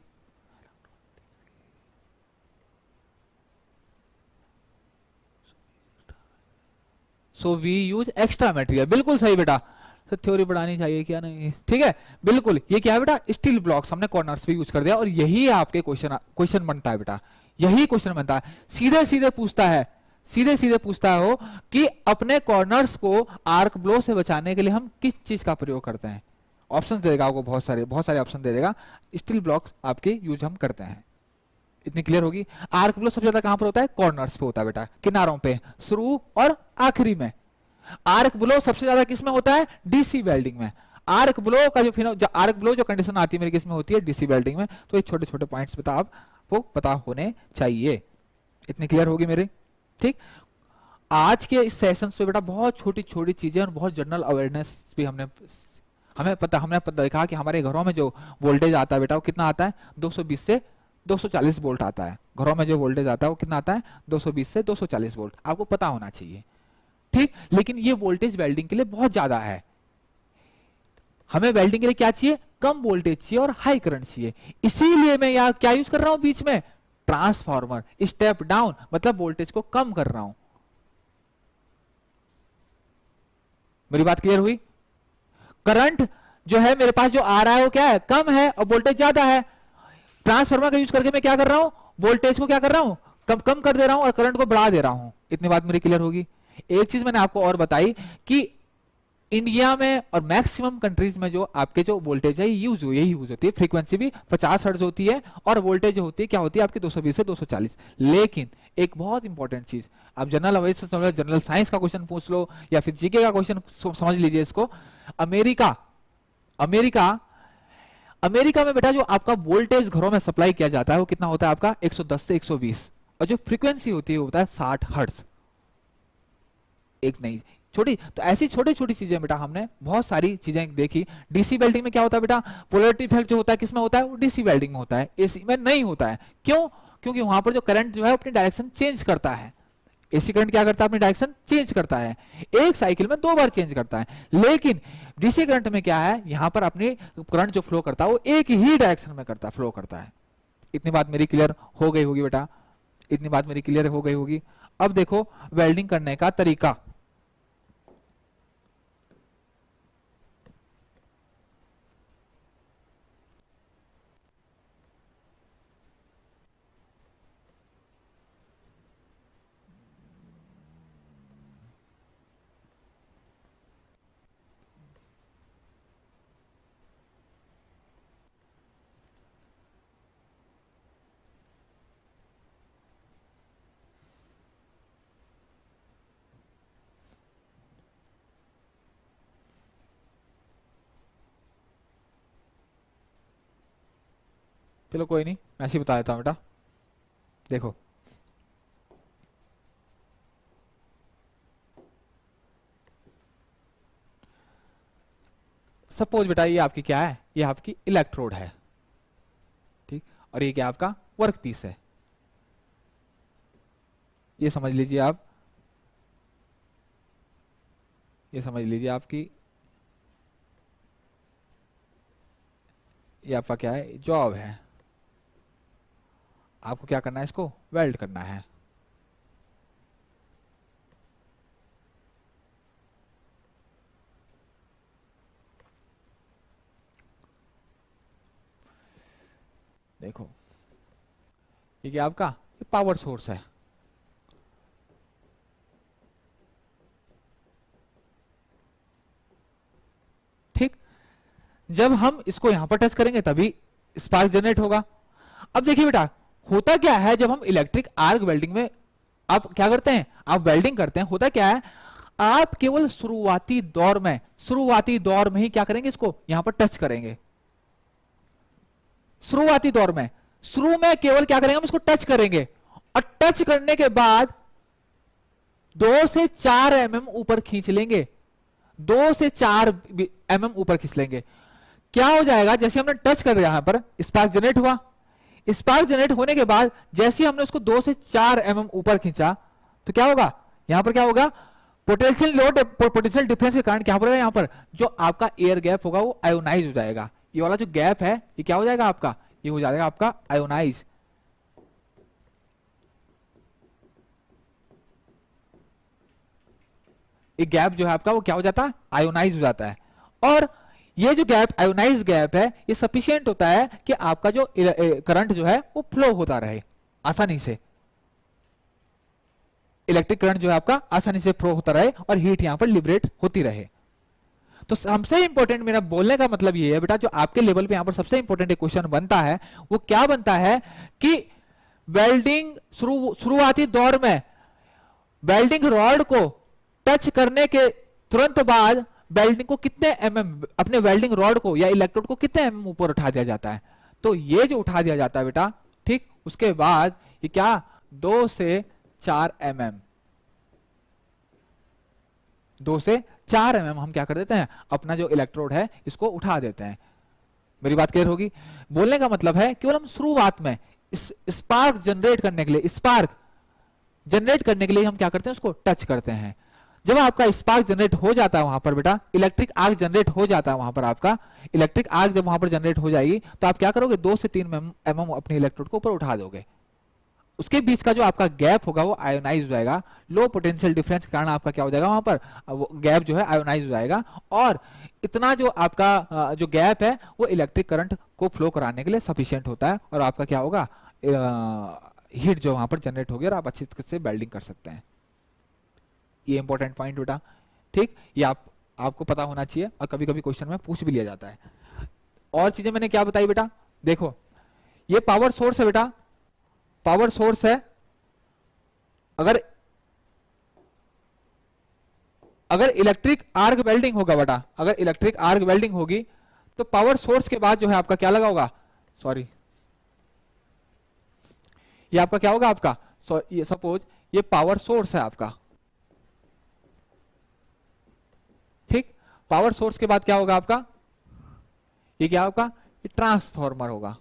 So we use extra material, बिल्कुल सही बेटा। तो थ्योरी बढ़ानी चाहिए क्या, नहीं, ठीक है, बिल्कुल। ये क्या है बेटा, स्टील ब्लॉक्स हमने कॉर्नर्स पे यूज कर दिया, और यही आपके क्वेश्चन बनता है बेटा, यही क्वेश्चन बनता है। सीधे सीधे पूछता है, सीधे सीधे पूछता हो कि अपने कॉर्नर्स को आर्क ब्लो से बचाने के लिए हम किस चीज का प्रयोग करते हैं। ऑप्शन दे देगा आपको, बहुत सारे ऑप्शन दे देगा। स्टील ब्लॉक्स आपके यूज हम करते हैं। इतनी क्लियर होगी। आर्क ब्लो सबसे ज्यादा कहां पर होता है? कॉर्नर्स पे होता है बेटा, किनारों पे, शुरू और आखिरी में। आर्क ब्लो सबसे ज्यादा किस में होता है? डीसी वेल्डिंग में। आर्क ब्लो का जो आर्क ब्लो जो कंडीशन आती है मेरी किस में होती है? डीसी वेल्डिंग में। तो ये छोटे छोटे पॉइंट्स बता आपको पता होने चाहिए। इतनी क्लियर होगी मेरी, ठीक। आज के इस सेशन में बेटा बहुत छोटी छोटी चीजें और बहुत जनरल अवेयरनेस भी हमने देखा कि हमारे घरों में जो वोल्टेज आता है बेटा वो कितना आता है? 220 से 240 वोल्ट आता है। घरों में जो वोल्टेज आता है वो कितना आता है? 220 से 240 वोल्ट। आपको पता होना चाहिए, ठीक। लेकिन ये वोल्टेज वेल्डिंग के लिए बहुत ज्यादा है। हमें वेल्डिंग के लिए क्या चाहिए? कम वोल्टेज चाहिए और हाई करंट चाहिए। इसीलिए मैं यहाँ क्या यूज कर रहा हूं बीच में? ट्रांसफार्मर, स्टेप डाउन, मतलब वोल्टेज को कम कर रहा हूं। मेरी बात क्लियर हुई? करंट जो है मेरे पास जो आ रहा है वो क्या है? कम है और वोल्टेज ज्यादा है। ट्रांसफार्मर का यूज करके मैं क्या कर रहा हूं? वोल्टेज को क्या कर रहा हूं? कम कम कर दे रहा हूं और करंट को बढ़ा दे रहा हूं। इतनी बात मेरी क्लियर होगी। एक चीज मैंने आपको और बताई कि इंडिया में और मैक्सिमम कंट्रीज में जो आपके जो वोल्टेज है यही यूज होती है। फ्रीक्वेंसी भी 50 हर्ट्ज होती है और वोल्टेज जो होती है क्या होती है आपकी? 220 से 240। लेकिन एक बहुत इंपॉर्टेंट चीज, आप जनरल अवेयरनेस से समझ लो, जनरल साइंस का क्वेश्चन पूछ लो या फिर जीके का क्वेश्चन समझ लीजिए इसको। अमेरिका में बेटा जो आपका वोल्टेज घरों में सप्लाई किया जाता है वो कितना होता है आपका? 110 से 120। और जो फ्रीक्वेंसी होती है वो होता है 60 हर्ट्ज। एक नहीं छोटी, तो ऐसी छोटी छोटी चीजें बेटा हमने बहुत सारी चीजें देखी। डीसी वेल्डिंग में क्या होता है बेटा? पोलैरिटी इफेक्ट जो होता है किसमें होता है? वो डीसी वेल्डिंग में होता है, एसी में नहीं होता है। क्यों? क्योंकि वहां पर जो करंट जो है अपनी डायरेक्शन चेंज करता है। एसी करंट क्या करता है? अपनी डायरेक्शन चेंज करता है, एक साइकिल में 2 बार चेंज करता है। लेकिन डीसी करंट में क्या है? यहां पर अपनी करंट जो फ्लो करता है वो एक ही डायरेक्शन में फ्लो करता है। इतनी बात मेरी क्लियर हो गई होगी बेटा, इतनी बात मेरी क्लियर हो गई होगी। अब देखो वेल्डिंग करने का तरीका। चलो कोई नहीं, मैं ऐसे ही बता देता हूं बेटा। देखो सपोज बेटा ये आपकी क्या है? ये आपकी इलेक्ट्रोड है, ठीक। और ये क्या आपका? वर्क पीस है। ये समझ लीजिए आप, ये समझ लीजिए आपकी, ये आपका क्या है? जॉब है। आपको क्या करना है? इसको वेल्ड करना है। देखो ये क्या आपका? ये पावर सोर्स है, ठीक। जब हम इसको यहां पर टच करेंगे तभी स्पार्क जनरेट होगा। अब देखिए बेटा होता क्या है, जब हम इलेक्ट्रिक आर्क वेल्डिंग में आप क्या करते हैं? आप वेल्डिंग करते हैं, होता क्या है? आप केवल शुरुआती दौर में ही क्या करेंगे? इसको यहां पर टच करेंगे। शुरुआती दौर में, शुरू में केवल क्या करेंगे? हम इसको टच करेंगे और टच करने के बाद 2 से 4 mm ऊपर खींच लेंगे। 2 से 4 mm ऊपर खींच लेंगे। क्या हो जाएगा? जैसे हमने टच कर दिया, यहां पर स्पार्क जनरेट हुआ। स्पार्क जनरेट होने के बाद जैसे हमने उसको 2 से 4 mm ऊपर खींचा तो क्या होगा? यहां पर क्या होगा? पोटेंशियल लोड, पोटेंशियल डिफरेंस के कारण क्या हो रहा है? यहां पर जो आपका एयर गैप होगा वो आयोनाइज हो जाएगा। ये वाला जो गैप है ये क्या हो जाएगा आपका? ये हो जाएगा आपका आयोनाइज। एक गैप जो है आपका वो क्या हो जाता है? आयोनाइज हो जाता है। और ये जो गैप, आयोनाइज गैप है, ये सफिशिएंट होता है कि आपका जो करंट जो है वो फ्लो होता रहे आसानी से। इलेक्ट्रिक करंट जो है आपका आसानी से फ्लो होता रहे और हीट यहां पर लिबरेट होती रहे। तो सबसे इंपॉर्टेंट मेरा बोलने का मतलब ये है बेटा, जो आपके लेवल पे यहां पर सबसे इंपॉर्टेंट क्वेश्चन बनता है वो क्या बनता है कि वेल्डिंग शुरुआती दौर में वेल्डिंग रॉड को टच करने के तुरंत बाद वेल्डिंग को कितने अपने वेल्डिंग रॉड को या इलेक्ट्रोड को कितने ऊपर उठा दिया जाता है? तो ये जो उठा दिया जाता है बेटा, ठीक, उसके बाद ये क्या 2 से 4 2 से 4 हम क्या कर देते हैं, अपना जो इलेक्ट्रोड है इसको उठा देते हैं। मेरी बात क्लियर होगी? बोलने का मतलब है केवल हम शुरुआत में स्पार्क जनरेट करने के लिए हम क्या करते हैं, उसको टच करते हैं। जब आपका स्पार्क जनरेट हो जाता है वहां पर बेटा, इलेक्ट्रिक आर्क जनरेट हो जाता है वहां पर, आपका इलेक्ट्रिक आर्क जब वहां पर जनरेट हो जाएगी तो आप क्या करोगे, 2 से 3 अपने इलेक्ट्रोड को ऊपर उठा दोगे। उसके बीच का जो आपका गैप होगा वो आयोनाइज हो जाएगा। लो पोटेंशियल डिफरेंस के कारण आपका क्या हो जाएगा, वहां पर वो गैप जो है आयोनाइज हो जाएगा, और इतना जो आपका जो गैप है वो इलेक्ट्रिक करंट को फ्लो कराने के लिए सफिशिएंट होता है, और आपका क्या होगा, हीट जो वहां पर जनरेट होगी और आप अच्छी तरह से वेल्डिंग कर सकते हैं। ये इंपॉर्टेंट पॉइंट बेटा, ठीक, ये आपको पता होना चाहिए, और कभी कभी क्वेश्चन में पूछ भी लिया जाता है। और चीजें मैंने क्या बताई बेटा, देखो ये पावर सोर्स है बेटा, पावर सोर्स है। अगर इलेक्ट्रिक आर्क वेल्डिंग होगा बेटा, अगर इलेक्ट्रिक आर्क वेल्डिंग होगी तो पावर सोर्स के बाद जो है आपका क्या लगा होगा, सॉरी, ये आपका क्या होगा, आपका ये सपोज ये पावर सोर्स है आपका, ठीक, पावर सोर्स के बाद क्या होगा आपका, ये क्या होगा, ये ट्रांसफॉर्मर होगा।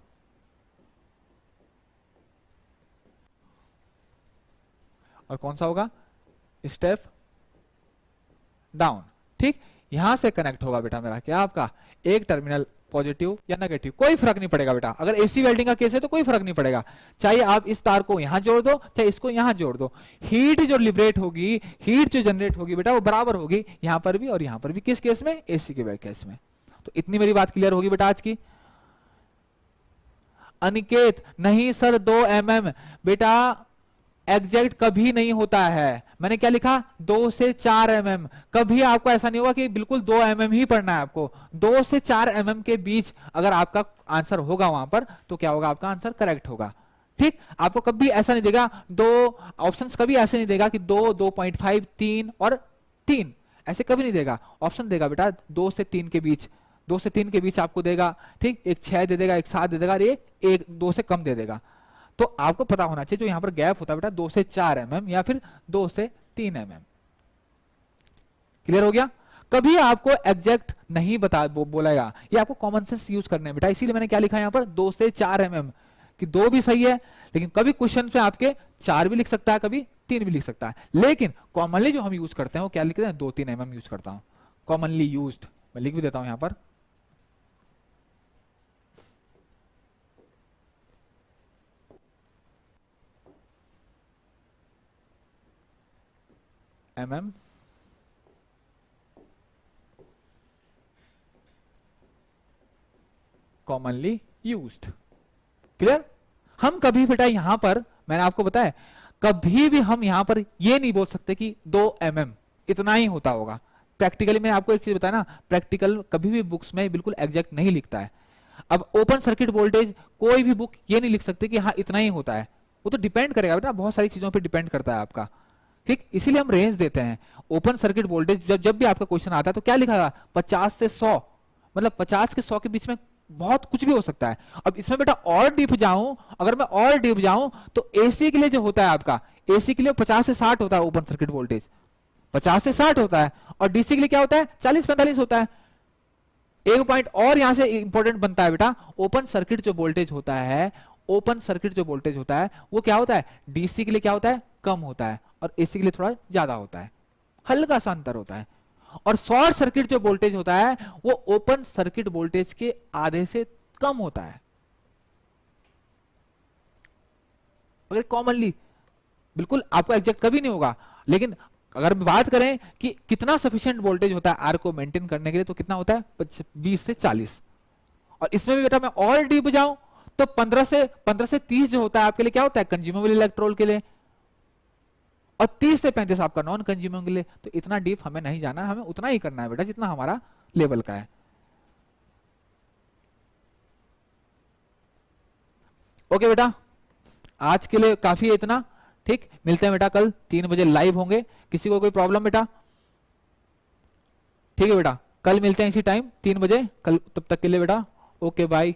और कौन सा होगा, स्टेप डाउन, ठीक, यहां से कनेक्ट होगा बेटा मेरा क्या, आपका एक टर्मिनल पॉजिटिव या नेगेटिव, कोई फर्क नहीं पड़ेगा बेटा। अगर एसी वेल्डिंग का केस है तो कोई फर्क नहीं पड़ेगा, चाहे आप इस तार को यहां जोड़ दो चाहे इसको यहां जोड़ दो, हीट जो लिबरेट होगी, हीट जो जनरेट होगी बेटा वो बराबर होगी, यहां पर भी और यहां पर भी। किस केस में, एसी के केस में। तो इतनी मेरी बात क्लियर होगी बेटा आज की। अनिकेत, नहीं सर 2 बेटा एग्जैक्ट कभी नहीं होता है। मैंने क्या लिखा, 2 से 4 कभी आपको ऐसा नहीं होगा कि बिल्कुल 2 ही पढ़ना है आपको। 2 से 4 के बीच अगर आपका आंसर होगा वहां पर तो क्या होगा, आपका आंसर करेक्ट होगा, ठीक। आपको कभी ऐसा नहीं देगा, 2 ऑप्शंस कभी ऐसे नहीं देगा कि 2, 2.5, 3 और 3, ऐसे कभी नहीं देगा। ऑप्शन देगा बेटा 2 से 3 के बीच, 2 से 3 के बीच आपको देगा, ठीक, एक 6 दे देगा, एक 7 दे देगा, और ये एक 2 से कम दे देगा। तो आपको पता होना चाहिए जो यहां पर गैप होता है बेटा 2 से 4 या फिर 2 से 3 क्लियर हो गया? कभी आपको एग्जैक्ट नहीं बोलेगा, ये आपको कॉमन सेंस यूज करने हैं बेटा। इसीलिए मैंने क्या लिखा यहां पर 2 से 4 कि 2 भी सही है, लेकिन कभी क्वेश्चन में आपके 4 भी लिख सकता है, कभी 3 भी लिख सकता है, लेकिन कॉमनली जो हम यूज करते हैं वो क्या लिखते हैं, 2-3 यूज करता हूं, कॉमनली यूज्ड। मैं लिख भी देता हूं यहां पर, कॉमनली यूज्ड। क्लियर? हम कभी बेटा यहां पर, मैंने आपको बताया, कभी भी हम यहां पर ये नहीं बोल सकते कि 2 इतना ही होता होगा। प्रैक्टिकली मैंने आपको एक चीज बताया ना, प्रैक्टिकल कभी भी बुक्स में बिल्कुल एग्जैक्ट नहीं लिखता है। अब ओपन सर्किट वोल्टेज कोई भी बुक ये नहीं लिख सकती कि हाँ इतना ही होता है, वो तो डिपेंड करेगा बेटा, बहुत सारी चीजों पे डिपेंड करता है आपका, ठीक। इसीलिए हम रेंज देते हैं। ओपन सर्किट वोल्टेज जब भी आपका क्वेश्चन आता है तो क्या लिखा है, 50 से 100, मतलब 50 के 100 के बीच में बहुत कुछ भी हो सकता है। अब इसमें बेटा और डीप जाऊं, अगर मैं और डीप जाऊं तो एसी के लिए जो होता है आपका, एसी के लिए 50 से 60 होता है ओपन सर्किट वोल्टेज, 50 से 60 होता है, और डीसी के लिए क्या होता है, 40-45 होता है। एक पॉइंट और यहां से इंपॉर्टेंट बनता है बेटा, ओपन सर्किट जो वोल्टेज होता है, ओपन सर्किट जो वोल्टेज होता है वो क्या होता है, डीसी के लिए क्या होता है, कम होता है, और एसी के लिए थोड़ा ज्यादा होता है, हल्का सा अंतर होता है। और शॉर्ट सर्किट जो वोल्टेज होता है वो ओपन सर्किट वोल्टेज के आधे से कम होता है। अगर कॉमनली बिल्कुल आपको एग्जैक्ट कभी नहीं होगा, लेकिन अगर बात करें कि कितना सफिशिएंट वोल्टेज होता है आर को मेंटेन करने के लिए, तो कितना होता है, 20 से 40। और इसमें भी बेटा मैं और डीप जाऊं तो 15 से 30 जो होता है आपके लिए क्या होता है, कंज्यूमेबल इलेक्ट्रोल के लिए, और 30 से 35 आपका नॉन कंज्यूमेबल के लिए। तो इतना डीप हमें नहीं जाना, हमें उतना ही करना है बेटा जितना हमारा लेवल का है। ओके बेटा, आज के लिए काफी है इतना। ठीक, मिलते हैं बेटा कल 3 बजे लाइव होंगे। किसी को कोई प्रॉब्लम बेटा? ठीक है बेटा, कल मिलते हैं इसी टाइम 3 बजे कल। तब तक के लिए बेटा ओके बाय।